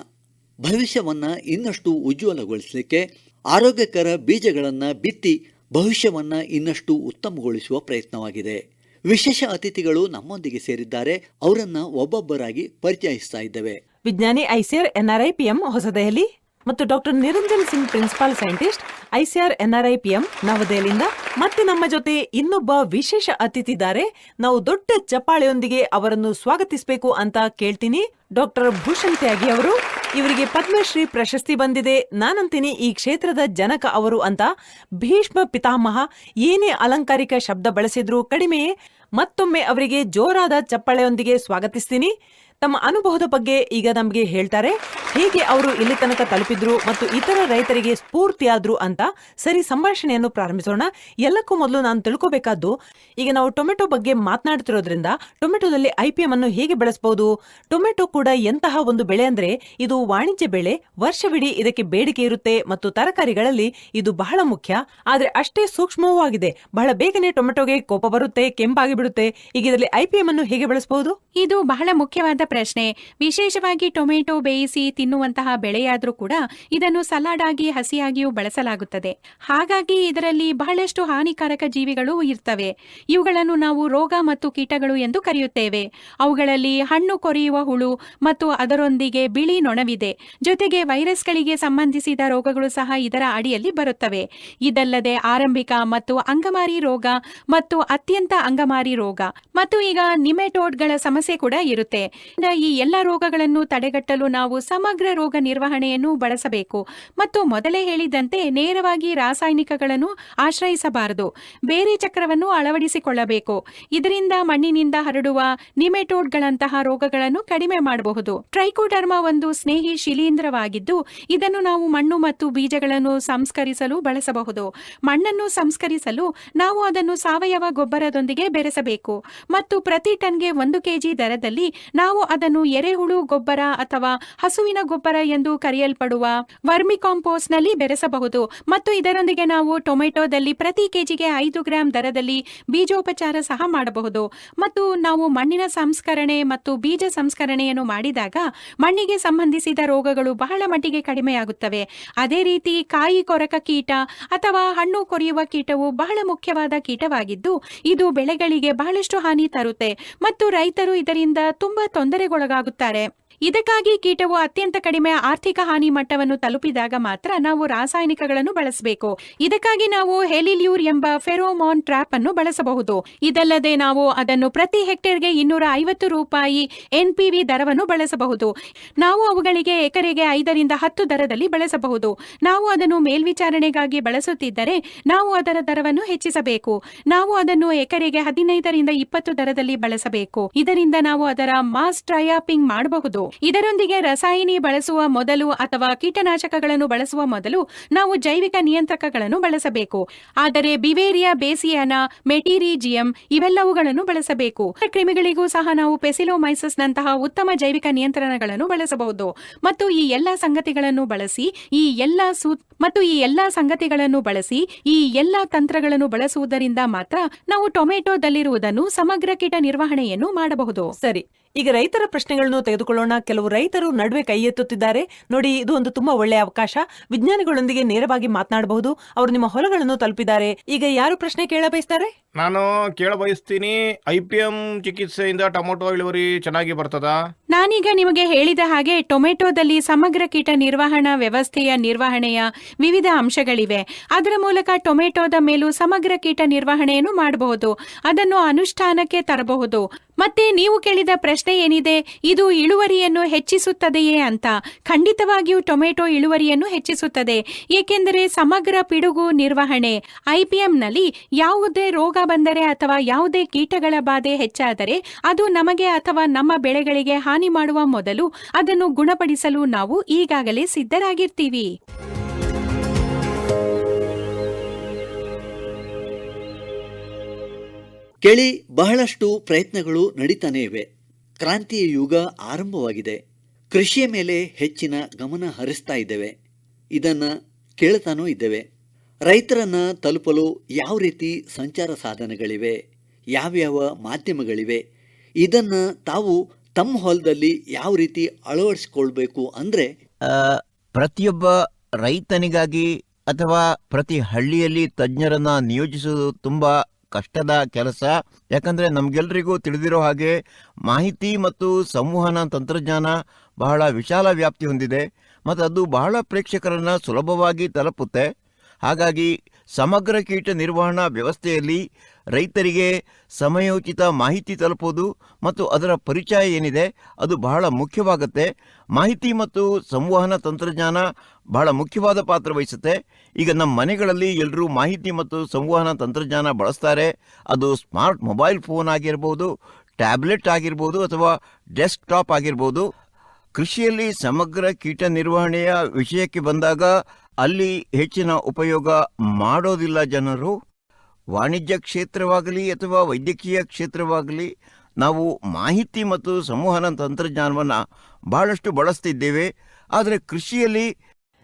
ಭವಿಷ್ಯವನ್ನು ಇನ್ನಷ್ಟು ಉಜ್ವಲಗೊಳಿಸಲಿಕ್ಕೆ ಆರೋಗ್ಯಕರ ಬೀಜಗಳನ್ನು ಬಿತ್ತಿ ಭವಿಷ್ಯವನ್ನು ಇನ್ನಷ್ಟು ಉತ್ತಮಗೊಳಿಸುವ ಪ್ರಯತ್ನವಾಗಿದೆ. ವಿಶೇಷ ಅತಿಥಿಗಳು ನಮ್ಮೊಂದಿಗೆ ಸೇರಿದ್ದಾರೆ. ಅವರನ್ನ ಒಬ್ಬೊಬ್ಬರಾಗಿ ಪರಿಚಯಿಸ್ತಾ ಇದ್ದೇವೆ. ವಿಜ್ಞಾನಿ ICAR NRIPM ಹೊಸದೆಹಲಿ ಮತ್ತು doctor Niranjan Singh, principal scientist ICAR NRIPM ನವದೆಹಲಿಯಿಂದ. ಮತ್ತೆ ನಮ್ಮ ಜೊತೆ ಇನ್ನೊಬ್ಬ ವಿಶೇಷ ಅತಿಥಿ ಇದ್ದಾರೆ. ನಾವು ದೊಡ್ಡ ಚಪ್ಪಾಳೆಯೊಂದಿಗೆ ಅವರನ್ನು ಸ್ವಾಗತಿಸಬೇಕು ಅಂತ ಕೇಳ್ತೀನಿ. ಡಾಕ್ಟರ್ ಭೂಷಣ್ ತ್ಯಾಗಿ ಅವರು. ಇವರಿಗೆ ಪದ್ಮಶ್ರೀ ಪ್ರಶಸ್ತಿ ಬಂದಿದೆ. ನಾನಂತೀನಿ ಈ ಕ್ಷೇತ್ರದ ಜನಕ ಅವರು ಅಂತ. ಭೀಷ್ಮ ಪಿತಾಮಹ. ಏನೇ ಅಲಂಕಾರಿಕ ಶಬ್ದ ಬಳಸಿದ್ರು ಕಡಿಮೆಯೇ. ಮತ್ತೊಮ್ಮೆ ಅವರಿಗೆ ಜೋರಾದ ಚಪ್ಪಾಳೆಯೊಂದಿಗೆ ಸ್ವಾಗತಿಸ್ತೀನಿ. ತಮ್ಮ ಅನುಭವದ ಬಗ್ಗೆ ಈಗ ನಮಗೆ ಹೇಳ್ತಾರೆ. ಹೇಗೆ ಅವರು ಇಲ್ಲಿ ತನಕ ತಲುಪಿದ್ರು ಮತ್ತು ಇತರ ರೈತರಿಗೆ ಸ್ಫೂರ್ತಿಯಾದ್ರು ಅಂತ. ಸರಿ, ಸಂಭಾಷಣೆಯನ್ನು ಪ್ರಾರಂಭಿಸೋಣ. ಎಲ್ಲಕ್ಕೂ ಮೊದಲು ನಾನು ತಿಳ್ಕೋಬೇಕಾದ್ದು, ಈಗ ನಾವು ಟೊಮೆಟೊ ಬಗ್ಗೆ ಮಾತನಾಡ್ತಿರೋದ್ರಿಂದ ಟೊಮೆಟೊದಲ್ಲಿ IPM ಅನ್ನು ಹೇಗೆ ಬೆಳೆಸಬಹುದು? ಟೊಮೆಟೊ ಕೂಡ ಎಂತಹ ಒಂದು ಬೆಳೆ ಅಂದ್ರೆ ಇದು ವಾಣಿಜ್ಯ ಬೆಳೆ. ವರ್ಷವಿಡೀ ಇದಕ್ಕೆ ಬೇಡಿಕೆ ಇರುತ್ತೆ ಮತ್ತು ತರಕಾರಿಗಳಲ್ಲಿ ಇದು ಬಹಳ ಮುಖ್ಯ. ಆದ್ರೆ ಅಷ್ಟೇ ಸೂಕ್ಷ್ಮವೂ ಆಗಿದೆ. ಬಹಳ ಬೇಗನೆ ಟೊಮೆಟೊಗೆ ಕೋಪ ಬರುತ್ತೆ, ಕೆಂಪಾಗಿ ಬಿಡುತ್ತೆ. ಈಗ ಇದರಲ್ಲಿ IPM ಅನ್ನು ಹೇಗೆ ಬೆಳೆಸಬಹುದು? ಇದು ಬಹಳ ಮುಖ್ಯವಾದ ಪ್ರಶ್ನೆ. ವಿಶೇಷವಾಗಿ ಟೊಮೆಟೊ ಬೇಯಿಸಿ ತಿನ್ನುವಂತಹ ಬೆಳೆಯಾದ್ರೂ ಕೂಡ ಇದನ್ನು ಸಲಾಡ್ ಆಗಿ ಹಸಿಯಾಗಿಯೂ ಬಳಸಲಾಗುತ್ತದೆ. ಹಾಗಾಗಿ ಇದರಲ್ಲಿ ಬಹಳಷ್ಟು ಹಾನಿಕಾರಕ ಜೀವಿಗಳು ಇರ್ತವೆ. ಇವುಗಳನ್ನು ನಾವು ರೋಗ ಮತ್ತು ಕೀಟಗಳು ಎಂದು ಕರೆಯುತ್ತೇವೆ. ಅವುಗಳಲ್ಲಿ ಹಣ್ಣು ಕೊರೆಯುವ ಹುಳು ಮತ್ತು ಅದರೊಂದಿಗೆ ಬಿಳಿ ನೊಣವಿದೆ. ಜೊತೆಗೆ ವೈರಸ್ಗಳಿಗೆ ಸಂಬಂಧಿಸಿದ ರೋಗಗಳು ಸಹ ಇದರ ಅಡಿಯಲ್ಲಿ ಬರುತ್ತವೆ. ಇದಲ್ಲದೆ ಆರಂಭಿಕ ಮತ್ತು ಅಂಗಮಾರಿ ರೋಗ ಮತ್ತು ಅತ್ಯಂತ ಅಂಗಮಾರಿ ರೋಗ ಮತ್ತು ಈಗ ನಿಮೆಟೋಡ್ಗಳ ಸಮಸ್ಯೆ ಕೂಡ ಇರುತ್ತೆ. ಈ ಎಲ್ಲ ರೋಗಗಳನ್ನು ತಡೆಗಟ್ಟಲು ನಾವು ಸಮಗ್ರ ರೋಗ ನಿರ್ವಹಣೆಯನ್ನು ಬಳಸಬೇಕು ಮತ್ತು ಮೊದಲೇ ಹೇಳಿದಂತೆ ನೇರವಾಗಿ ರಾಸಾಯನಿಕಗಳನ್ನು ಆಶ್ರಯಿಸಬಾರದು. ಬೇರೆ ಚಕ್ರವನ್ನು ಅಳವಡಿಸಿಕೊಳ್ಳಬೇಕು. ಇದರಿಂದ ಮಣ್ಣಿನಿಂದ ಹರಡುವ ನಿಮೆಟೋಡ್ಗಳಂತಹ ರೋಗಗಳನ್ನು ಕಡಿಮೆ ಮಾಡಬಹುದು. ಟ್ರೈಕೋಡರ್ಮಾ ಒಂದು ಸ್ನೇಹಿ ಶಿಲೀಂಧ್ರವಾಗಿದ್ದು ಇದನ್ನು ನಾವು ಮಣ್ಣು ಮತ್ತು ಬೀಜಗಳನ್ನು ಸಂಸ್ಕರಿಸಲು ಬಳಸಬಹುದು. ಮಣ್ಣನ್ನು ಸಂಸ್ಕರಿಸಲು ನಾವು ಅದನ್ನು ಸಾವಯವ ಗೊಬ್ಬರದೊಂದಿಗೆ ಬೆರೆಸಬೇಕು ಮತ್ತು ಪ್ರತಿ ಟನ್ಗೆ 1 ಕೆಜಿ ದರದಲ್ಲಿ ನಾವು ಅದನ್ನು ಎರೆಹುಳು ಗೊಬ್ಬರ ಅಥವಾ ಹಸುವಿನ ಗೊಬ್ಬರ ಎಂದು ಕರೆಯಲ್ಪಡುವ ವರ್ಮಿ ಕಾಂಪೋಸ್ಟ್ ನಲ್ಲಿ ಬೆರೆಸಬಹುದು. ಮತ್ತು ಇದರೊಂದಿಗೆ ನಾವು ಟೊಮೆಟೊದಲ್ಲಿ ಪ್ರತಿ ಕೆಜಿಗೆ 5 ಗ್ರಾಂ ದರದಲ್ಲಿ ಬೀಜೋಪಚಾರ ಸಹ ಮಾಡಬಹುದು. ಮತ್ತು ನಾವು ಮಣ್ಣಿನ ಸಂಸ್ಕರಣೆ ಮತ್ತು ಬೀಜ ಸಂಸ್ಕರಣೆಯನ್ನು ಮಾಡಿದಾಗ ಮಣ್ಣಿಗೆ ಸಂಬಂಧಿಸಿದ ರೋಗಗಳು ಬಹಳ ಮಟ್ಟಿಗೆ ಕಡಿಮೆಯಾಗುತ್ತವೆ. ಅದೇ ರೀತಿ ಕಾಯಿ ಕೊರಕ ಕೀಟ ಅಥವಾ ಹಣ್ಣು ಕೊರೆಯುವ ಕೀಟವು ಬಹಳ ಮುಖ್ಯವಾದ ಕೀಟವಾಗಿದ್ದು ಇದು ಬೆಳೆಗಳಿಗೆ ಬಹಳಷ್ಟು ಹಾನಿ ತರುತ್ತೆ ಮತ್ತು ರೈತರು ಇದರಿಂದ ತುಂಬಾ ತೊಂದರೆಗೊಳಗಾಗುತ್ತಾರೆ. ಇದಕ್ಕಾಗಿ ಕೀಟವು ಅತ್ಯಂತ ಕಡಿಮೆ ಆರ್ಥಿಕ ಹಾನಿ ಮಟ್ಟವನ್ನು ತಲುಪಿದಾಗ ಮಾತ್ರ ನಾವು ರಾಸಾಯನಿಕಗಳನ್ನು ಬಳಸಬೇಕು. ಇದಕ್ಕಾಗಿ ನಾವು ಹೆಲಿಲ್ಯೂರ್ ಎಂಬ ಫೆರೋಮೋನ್ ಟ್ರ್ಯಾಪ್ ಅನ್ನು ಬಳಸಬಹುದು. ಇದಲ್ಲದೆ ನಾವು ಅದನ್ನು ಪ್ರತಿ ಹೆಕ್ಟೇರ್ಗೆ 250 ರೂಪಾಯಿ NPV ದರವನ್ನು ಬಳಸಬಹುದು. ನಾವು ಅವುಗಳಿಗೆ ಎಕರೆಗೆ 5 ರಿಂದ 10 ದರದಲ್ಲಿ ಬಳಸಬಹುದು. ನಾವು ಅದನ್ನು ಮೇಲ್ವಿಚಾರಣೆಗಾಗಿ ಬಳಸುತ್ತಿದ್ದರೆ ನಾವು ಅದರ ದರವನ್ನು ಹೆಚ್ಚಿಸಬೇಕು. ನಾವು ಅದನ್ನು ಎಕರೆಗೆ 15 ರಿಂದ 20 ದರದಲ್ಲಿ ಬಳಸಬೇಕು. ಇದರಿಂದ ನಾವು ಅದರ ಮಾಸ್ ಟ್ರಯಾಪಿಂಗ್ ಮಾಡಬಹುದು. ಇದರೊಂದಿಗೆ ರಸಾಯನಿ ಬಳಸುವ ಮೊದಲು ಅಥವಾ ಕೀಟನಾಶಕಗಳನ್ನು ಬಳಸುವ ಮೊದಲು ನಾವು ಜೈವಿಕ ನಿಯಂತ್ರಕಗಳನ್ನು ಬಳಸಬೇಕು. ಆದರೆ ಬಿವೇರಿಯಾ ಬೇಸಿಯಾನ, ಮೆಟೀರಿಜಿಯಂ ಇವೆಲ್ಲವುಗಳನ್ನು ಬಳಸಬೇಕು. ಕ್ರಿಮಿಗಳಿಗೂ ಸಹ ನಾವು ಪೆಸಿಲೋಮೈಸಸ್ ನಂತಹ ಉತ್ತಮ ಜೈವಿಕ ನಿಯಂತ್ರಣಗಳನ್ನು ಬಳಸಬಹುದು. ಮತ್ತು ಈ ಎಲ್ಲಾ ಸಂಗತಿಗಳನ್ನು ಬಳಸಿ ಈ ಎಲ್ಲಾ ತಂತ್ರಗಳನ್ನು ಬಳಸುವುದರಿಂದ ಮಾತ್ರ ನಾವು ಟೊಮೆಟೊದಲ್ಲಿರುವುದನ್ನು ಸಮಗ್ರ ಕೀಟ ನಿರ್ವಹಣೆಯನ್ನು ಮಾಡಬಹುದು. ಸರಿ, ಈಗ ರೈತರ ಪ್ರಶ್ನೆಗಳನ್ನು ತೆಗೆದುಕೊಳ್ಳೋಣ. ಕೆಲವು ರೈತರು ನಡುವೆ ಕೈ ಎತ್ತುತ್ತಿದ್ದಾರೆ ನೋಡಿ. ಇದು ಒಂದು ತುಂಬಾ ಒಳ್ಳೆಯ ಅವಕಾಶ. ವಿಜ್ಞಾನಿಗಳೊಂದಿಗೆ ನೇರವಾಗಿ ಮಾತನಾಡಬಹುದು. ಅವರು ನಿಮ್ಮ ಹೊಲಗಳನ್ನು ತಲುಪಿದ್ದಾರೆ. ಈಗ ಯಾರು ಪ್ರಶ್ನೆ ಕೇಳಬಯಸ್ತಾರೆ? ನಾನು ಕೇಳಬಯಸ್ತೀನಿ, IPM ಚಿಕಿತ್ಸೆಯಿಂದ ಟೊಮೊಟೊ ಇಳುವರಿ ಚೆನ್ನಾಗಿ ಬರ್ತದಾ? ನಾನೀಗ ನಿಮಗೆ ಹೇಳಿದ ಹಾಗೆ ಟೊಮೆಟೊದಲ್ಲಿ ಸಮಗ್ರ ಕೀಟ ನಿರ್ವಹಣಾ ವ್ಯವಸ್ಥೆಯ ನಿರ್ವಹಣೆಯ ವಿವಿಧ ಅಂಶಗಳಿವೆ. ಅದರ ಮೂಲಕ ಟೊಮೆಟೊದ ಮೇಲೂ ಸಮಗ್ರ ಕೀಟ ನಿರ್ವಹಣೆಯನ್ನು ಮಾಡಬಹುದು, ಅದನ್ನು ಅನುಷ್ಠಾನಕ್ಕೆ ತರಬಹುದು. ಮತ್ತೆ ನೀವು ಕೇಳಿದ ಪ್ರಶ್ನೆ ಏನಿದೆ, ಇದು ಇಳುವರಿಯನ್ನು ಹೆಚ್ಚಿಸುತ್ತದೆಯೇ ಅಂತ. ಖಂಡಿತವಾಗಿಯೂ ಟೊಮೆಟೊ ಇಳುವರಿಯನ್ನು ಹೆಚ್ಚಿಸುತ್ತದೆ. ಏಕೆಂದರೆ ಸಮಗ್ರ ಪಿಡುಗು ನಿರ್ವಹಣೆ IPMನಲ್ಲಿ ಯಾವುದೇ ರೋಗ ಬಂದರೆ ಅಥವಾ ಯಾವುದೇ ಕೀಟಗಳ ಬಾಧೆ ಹೆಚ್ಚಾದರೆ ಅದು ನಮಗೆ ಅಥವಾ ನಮ್ಮ ಬೆಳೆಗಳಿಗೆ ಹಾನಿ ಮಾಡುವ ಮೊದಲು ಅದನ್ನು ಗುಣಪಡಿಸಲು ನಾವು ಈಗಾಗಲೇ ಸಿದ್ಧರಾಗಿರ್ತೀವಿ. ಕೇಳಿ, ಬಹಳಷ್ಟು ಪ್ರಯತ್ನಗಳು ನಡೀತಾನೆ ಇವೆ. ಕ್ರಾಂತಿಯ ಯುಗ ಆರಂಭವಾಗಿದೆ. ಕೃಷಿಯ ಮೇಲೆ ಹೆಚ್ಚಿನ ಗಮನ ಹರಿಸ್ತಾ ಇದ್ದೇವೆ. ಇದನ್ನು ಕೇಳ್ತಾನೂ ಇದ್ದೇವೆ. ರೈತರನ್ನ ತಲುಪಲು ಯಾವ ರೀತಿ ಸಂಚಾರ ಸಾಧನಗಳಿವೆ, ಯಾವ್ಯಾವ ಮಾಧ್ಯಮಗಳಿವೆ, ಇದನ್ನು ತಾವು ತಮ್ಮ ಹೊಲದಲ್ಲಿ ಯಾವ ರೀತಿ ಅಳವಡಿಸಿಕೊಳ್ಬೇಕು ಅಂದರೆ ಪ್ರತಿಯೊಬ್ಬ ರೈತನಿಗಾಗಿ ಅಥವಾ ಪ್ರತಿ ಹಳ್ಳಿಯಲ್ಲಿ ತಜ್ಞರನ್ನ ನಿಯೋಜಿಸುವುದು ತುಂಬಾ ಕಷ್ಟದ ಕೆಲಸ. ಯಾಕಂದ್ರೆ ನಮ್ಗೆಲ್ರಿಗೂ ತಿಳಿದಿರೋ ಹಾಗೆ ಮಾಹಿತಿ ಮತ್ತು ಸಂವಹನ ತಂತ್ರಜ್ಞಾನ ಬಹಳ ವಿಶಾಲ ವ್ಯಾಪ್ತಿ ಹೊಂದಿದೆ ಮತ್ತು ಅದು ಬಹಳ ಪ್ರೇಕ್ಷಕರನ್ನ ಸುಲಭವಾಗಿ ತಲುಪುತ್ತೆ. ಹಾಗಾಗಿ ಸಮಗ್ರ ಕೀಟ ನಿರ್ವಹಣಾ ವ್ಯವಸ್ಥೆಯಲ್ಲಿ ರೈತರಿಗೆ ಸಮಯೋಚಿತ ಮಾಹಿತಿ ತಲುಪುವುದು ಮತ್ತು ಅದರ ಪರಿಚಯ ಏನಿದೆ ಅದು ಬಹಳ ಮುಖ್ಯವಾಗುತ್ತೆ. ಮಾಹಿತಿ ಮತ್ತು ಸಂವಹನ ತಂತ್ರಜ್ಞಾನ ಬಹಳ ಮುಖ್ಯವಾದ ಪಾತ್ರ ವಹಿಸುತ್ತೆ. ಈಗ ನಮ್ಮ ಮನೆಗಳಲ್ಲಿ ಎಲ್ಲರೂ ಮಾಹಿತಿ ಮತ್ತು ಸಂವಹನ ತಂತ್ರಜ್ಞಾನ ಬಳಸ್ತಾರೆ. ಅದು ಸ್ಮಾರ್ಟ್ ಮೊಬೈಲ್ ಫೋನ್ ಆಗಿರ್ಬೋದು, ಟ್ಯಾಬ್ಲೆಟ್ ಆಗಿರ್ಬೋದು ಅಥವಾ ಡೆಸ್ಕ್ಟಾಪ್ ಆಗಿರ್ಬೋದು. ಕೃಷಿಯಲ್ಲಿ ಸಮಗ್ರ ಕೀಟ ನಿರ್ವಹಣೆಯ ವಿಷಯಕ್ಕೆ ಬಂದಾಗ ಅಲ್ಲಿ ಹೆಚ್ಚಿನ ಉಪಯೋಗ ಮಾಡೋದಿಲ್ಲ ಜನರು. ವಾಣಿಜ್ಯ ಕ್ಷೇತ್ರವಾಗಲಿ ಅಥವಾ ವೈದ್ಯಕೀಯ ಕ್ಷೇತ್ರವಾಗಲಿ ನಾವು ಮಾಹಿತಿ ಮತ್ತು ಸಂವಹನ ತಂತ್ರಜ್ಞಾನವನ್ನು ಬಹಳಷ್ಟು ಬಳಸ್ತಿದ್ದೇವೆ. ಆದರೆ ಕೃಷಿಯಲ್ಲಿ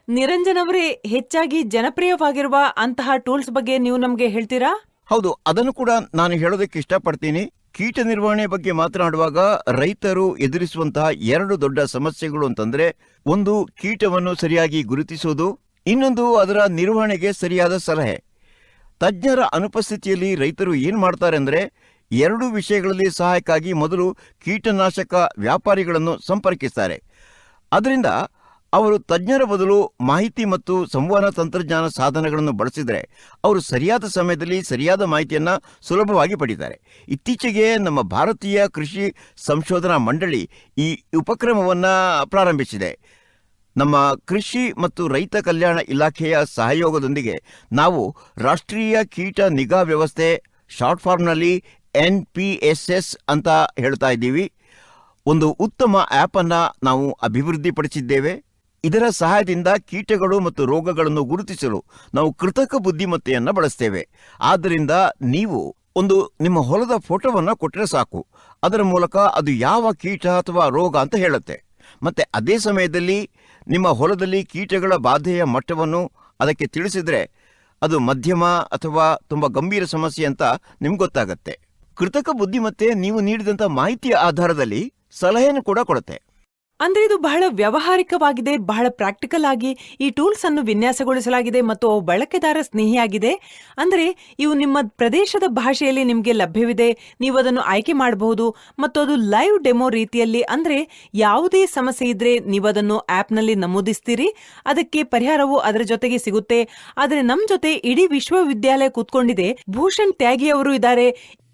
ನಿರಂಜನ್ ಅವರೇ, ಹೆಚ್ಚಾಗಿ ಜನಪ್ರಿಯವಾಗಿರುವ ಅಂತಹ ಟೂಲ್ಸ್ ಬಗ್ಗೆ ನೀವು ನಮಗೆ ಹೇಳ್ತೀರಾ? ಹೌದು, ಅದನ್ನು ಕೂಡ ನಾನು ಹೇಳೋದಕ್ಕೆ ಇಷ್ಟಪಡ್ತೀನಿ. ಕೀಟ ನಿರ್ವಹಣೆ ಬಗ್ಗೆ ಮಾತನಾಡುವಾಗ ರೈತರು ಎದುರಿಸುವಂತಹ 2 ದೊಡ್ಡ ಸಮಸ್ಯೆಗಳು ಅಂತಂದ್ರೆ, ಒಂದು ಕೀಟವನ್ನು ಸರಿಯಾಗಿ ಗುರುತಿಸುವುದು, ಇನ್ನೊಂದು ಅದರ ನಿರ್ವಹಣೆಗೆ ಸರಿಯಾದ ಸಲಹೆ. ತಜ್ಞರ ಅನುಪಸ್ಥಿತಿಯಲ್ಲಿ ರೈತರು ಏನು ಮಾಡ್ತಾರೆ ಅಂದರೆ, 2 ವಿಷಯಗಳಲ್ಲಿ ಸಹಾಯಕ್ಕಾಗಿ ಮೊದಲು ಕೀಟನಾಶಕ ವ್ಯಾಪಾರಿಗಳನ್ನು ಸಂಪರ್ಕಿಸ್ತಾರೆ. ಅದರಿಂದ ಅವರು ತಜ್ಞರ ಬದಲು ಮಾಹಿತಿ ಮತ್ತು ಸಂವಹನ ತಂತ್ರಜ್ಞಾನ ಸಾಧನಗಳನ್ನು ಬಳಸಿದರೆ ಅವರು ಸರಿಯಾದ ಸಮಯದಲ್ಲಿ ಸರಿಯಾದ ಮಾಹಿತಿಯನ್ನು ಸುಲಭವಾಗಿ ಪಡೀತಾರೆ. ಇತ್ತೀಚೆಗೆ ನಮ್ಮ ಭಾರತೀಯ ಕೃಷಿ ಸಂಶೋಧನಾ ಮಂಡಳಿ ಈ ಉಪಕ್ರಮವನ್ನು ಪ್ರಾರಂಭಿಸಿದೆ. ನಮ್ಮ ಕೃಷಿ ಮತ್ತು ರೈತ ಕಲ್ಯಾಣ ಇಲಾಖೆಯ ಸಹಯೋಗದೊಂದಿಗೆ ನಾವು ರಾಷ್ಟ್ರೀಯ ಕೀಟ ನಿಗಾ ವ್ಯವಸ್ಥೆ, ಶಾರ್ಟ್ ಫಾರ್ಮ್ನಲ್ಲಿ NPSS ಅಂತ ಹೇಳ್ತಾ ಇದ್ದೀವಿ, ಒಂದು ಉತ್ತಮ ಆ್ಯಪ್ ಅನ್ನು ನಾವು ಅಭಿವೃದ್ಧಿಪಡಿಸಿದ್ದೇವೆ. ಇದರ ಸಹಾಯದಿಂದ ಕೀಟಗಳು ಮತ್ತು ರೋಗಗಳನ್ನು ಗುರುತಿಸಲು ನಾವು ಕೃತಕ ಬುದ್ಧಿಮತ್ತೆಯನ್ನು ಬಳಸ್ತೇವೆ. ಆದ್ದರಿಂದ ನೀವು ನಿಮ್ಮ ಹೊಲದ ಫೋಟೋವನ್ನು ಕೊಟ್ಟರೆ ಸಾಕು, ಅದರ ಮೂಲಕ ಅದು ಯಾವ ಕೀಟ ಅಥವಾ ರೋಗ ಅಂತ ಹೇಳುತ್ತೆ. ಮತ್ತೆ ಅದೇ ಸಮಯದಲ್ಲಿ ನಿಮ್ಮ ಹೊಲದಲ್ಲಿ ಕೀಟಗಳ ಬಾಧೆಯ ಮಟ್ಟವನ್ನು ಅದಕ್ಕೆ ತಿಳಿಸಿದರೆ ಅದು ಮಧ್ಯಮ ಅಥವಾ ತುಂಬ ಗಂಭೀರ ಸಮಸ್ಯೆ ಅಂತ ನಿಮ್ಗೆ ಗೊತ್ತಾಗತ್ತೆ. ಕೃತಕ ಬುದ್ಧಿಮತ್ತೆ ನೀವು ನೀಡಿದಂಥ ಮಾಹಿತಿಯ ಆಧಾರದಲ್ಲಿ ಸಲಹೆಯನ್ನು ಕೂಡ ಕೊಡುತ್ತೆ. ಅಂದ್ರೆ ಇದು ಬಹಳ ವ್ಯಾವಹಾರಿಕವಾಗಿದೆ, ಬಹಳ ಪ್ರಾಕ್ಟಿಕಲ್ ಆಗಿ ಈ ಟೂಲ್ಸ್ ಅನ್ನು ವಿನ್ಯಾಸಗೊಳಿಸಲಾಗಿದೆ ಮತ್ತು ಅವು ಬಳಕೆದಾರ ಸ್ನೇಹಿಯಾಗಿದೆ. ಅಂದ್ರೆ ಇವು ನಿಮ್ಮ ಪ್ರದೇಶದ ಭಾಷೆಯಲ್ಲಿ ನಿಮಗೆ ಲಭ್ಯವಿದೆ, ನೀವು ಅದನ್ನು ಆಯ್ಕೆ ಮಾಡಬಹುದು ಮತ್ತು ಅದು ಲೈವ್ ಡೆಮೋ ರೀತಿಯಲ್ಲಿ, ಅಂದ್ರೆ ಯಾವುದೇ ಸಮಸ್ಯೆ ಇದ್ರೆ ನೀವು ಅದನ್ನು ಆಪ್ನಲ್ಲಿ ನಮೂದಿಸ್ತೀರಿ, ಅದಕ್ಕೆ ಪರಿಹಾರವು ಅದರ ಜೊತೆಗೆ ಸಿಗುತ್ತೆ. ಆದ್ರೆ ನಮ್ ಜೊತೆ ಇಡೀ ವಿಶ್ವವಿದ್ಯಾಲಯ ಕೂತ್ಕೊಂಡಿದೆ. ಭೂಷಣ್ ತ್ಯಾಗಿ ಅವರು ಇದ್ದಾರೆ.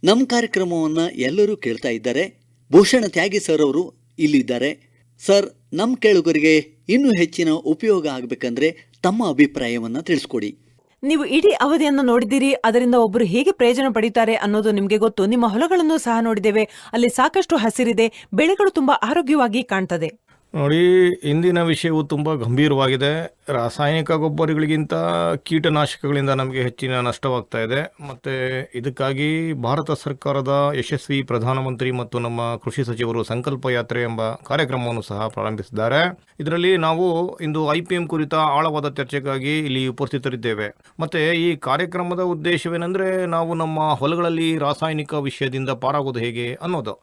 ನಮ್ಮ ಕಾರ್ಯಕ್ರಮವನ್ನ ಎಲ್ಲರೂ ಕೇಳ್ತಾ ಇದ್ದಾರೆ. ಭೂಷಣ ತ್ಯಾಗಿ ಸರ್ ಅವರು ಇಲ್ಲಿದ್ದಾರೆ. ಸರ್, ನಮ್ಮ ಕೇಳುಗರಿಗೆ ಇನ್ನೂ ಹೆಚ್ಚಿನ ಉಪಯೋಗ ಆಗಬೇಕಂದ್ರೆ ತಮ್ಮ ಅಭಿಪ್ರಾಯವನ್ನ ತಿಳಿಸ್ಕೊಡಿ. ನೀವು ಇಡೀ ಅವಧಿಯನ್ನು ನೋಡಿದ್ದೀರಿ, ಅದರಿಂದ ಒಬ್ಬರು ಹೇಗೆ ಪ್ರಯೋಜನ ಪಡೆಯುತ್ತಾರೆ ಅನ್ನೋದು ನಿಮಗೆ ಗೊತ್ತು. ನಿಮ್ಮ ಹೊಲಗಳನ್ನು ಸಹ ನೋಡಿದ್ದೇವೆ, ಅಲ್ಲಿ ಸಾಕಷ್ಟು ಹಸಿರಿದೆ, ಬೆಳೆಗಳು ತುಂಬಾ ಆರೋಗ್ಯವಾಗಿ ಕಾಣ್ತದೆ. ನೋಡಿ, ಇಂದಿನ ವಿಷಯವು ತುಂಬ ಗಂಭೀರವಾಗಿದೆ. ರಾಸಾಯನಿಕ ಗೊಬ್ಬರಗಳಿಗಿಂತ ಕೀಟನಾಶಕಗಳಿಂದ ನಮಗೆ ಹೆಚ್ಚಿನ ನಷ್ಟವಾಗ್ತಾ ಇದೆ. ಮತ್ತು ಇದಕ್ಕಾಗಿ ಭಾರತ ಸರ್ಕಾರದ ಯಶಸ್ವಿ ಪ್ರಧಾನಮಂತ್ರಿ ಮತ್ತು ನಮ್ಮ ಕೃಷಿ ಸಚಿವರು ಸಂಕಲ್ಪ ಯಾತ್ರೆ ಎಂಬ ಕಾರ್ಯಕ್ರಮವನ್ನು ಸಹ ಪ್ರಾರಂಭಿಸಿದ್ದಾರೆ. ಇದರಲ್ಲಿ ನಾವು ಇಂದು IPM ಕುರಿತ ಆಳವಾದ ಚರ್ಚೆಗಾಗಿ ಇಲ್ಲಿ ಉಪಸ್ಥಿತರಿದ್ದೇವೆ. ಮತ್ತು ಈ ಕಾರ್ಯಕ್ರಮದ ಉದ್ದೇಶವೇನೆಂದರೆ ನಾವು ನಮ್ಮ ಹೊಲಗಳಲ್ಲಿ ರಾಸಾಯನಿಕ ವಿಷಯದಿಂದ ಪಾರಾಗೋದು ಹೇಗೆ ಅನ್ನೋದು.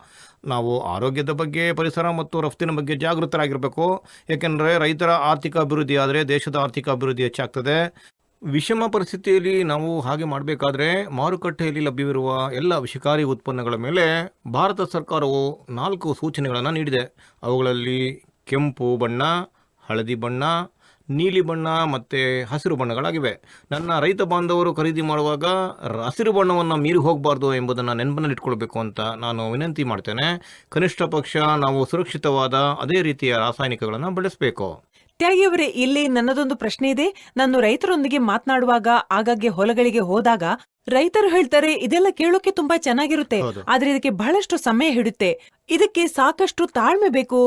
ನಾವು ಆರೋಗ್ಯದ ಬಗ್ಗೆ, ಪರಿಸರ ಮತ್ತು ರಫ್ತಿನ ಬಗ್ಗೆ ಜಾಗೃತರಾಗಿರಬೇಕು. ಏಕೆಂದರೆ ರೈತರ ಆರ್ಥಿಕ ಅಭಿವೃದ್ಧಿ ಆದರೆ ದೇಶದ ಆರ್ಥಿಕ ಅಭಿವೃದ್ಧಿ ಹೆಚ್ಚಾಗ್ತದೆ. ವಿಷಮ ಪರಿಸ್ಥಿತಿಯಲ್ಲಿ ನಾವು ಹಾಗೆ ಮಾಡಬೇಕಾದ್ರೆ ಮಾರುಕಟ್ಟೆಯಲ್ಲಿ ಲಭ್ಯವಿರುವ ಎಲ್ಲ ವಿಷಕಾರಿ ಉತ್ಪನ್ನಗಳ ಮೇಲೆ ಭಾರತ ಸರ್ಕಾರವು 4 ಸೂಚನೆಗಳನ್ನು ನೀಡಿದೆ. ಅವುಗಳಲ್ಲಿ ಕೆಂಪು ಬಣ್ಣ, ಹಳದಿ ಬಣ್ಣ, ನೀಲಿ ಬಣ್ಣ ಮತ್ತು ಹಸಿರು ಬಣ್ಣಗಳಾಗಿವೆ. ನನ್ನ ರೈತ ಬಾಂಧವರು ಖರೀದಿ ಮಾಡುವಾಗ ಹಸಿರು ಬಣ್ಣವನ್ನು ಮೀರಿ ಹೋಗಬಾರ್ದು ಎಂಬುದನ್ನು ನೆನಪಿನಲ್ಲಿಟ್ಕೊಳ್ಬೇಕು ಅಂತ ನಾನು ವಿನಂತಿ ಮಾಡ್ತೇನೆ. ಕನಿಷ್ಠ ಪಕ್ಷ ನಾವು ಸುರಕ್ಷಿತವಾದ ಅದೇ ರೀತಿಯ ರಾಸಾಯನಿಕಗಳನ್ನು ಬಳಸಬೇಕು. ತ್ಯಾಗಿಯವರೇ, ಇಲ್ಲಿ ನನ್ನದೊಂದು ಪ್ರಶ್ನೆ ಇದೆ. ನಾನು ರೈತರೊಂದಿಗೆ ಮಾತನಾಡುವಾಗ, ಆಗಾಗ್ಗೆ ಹೊಲಗಳಿಗೆ ಹೋದಾಗ ರೈತರು ಹೇಳ್ತಾರೆ ಇದೆಲ್ಲ ಕೇಳೋಕೆ ತುಂಬಾ ಚೆನ್ನಾಗಿರುತ್ತೆ, ಆದ್ರೆ ಇದಕ್ಕೆ ಬಹಳಷ್ಟು ಸಮಯ ಹಿಡಿಯುತ್ತೆ, ಇದಕ್ಕೆ ಸಾಕಷ್ಟು ತಾಳ್ಮೆ ಬೇಕು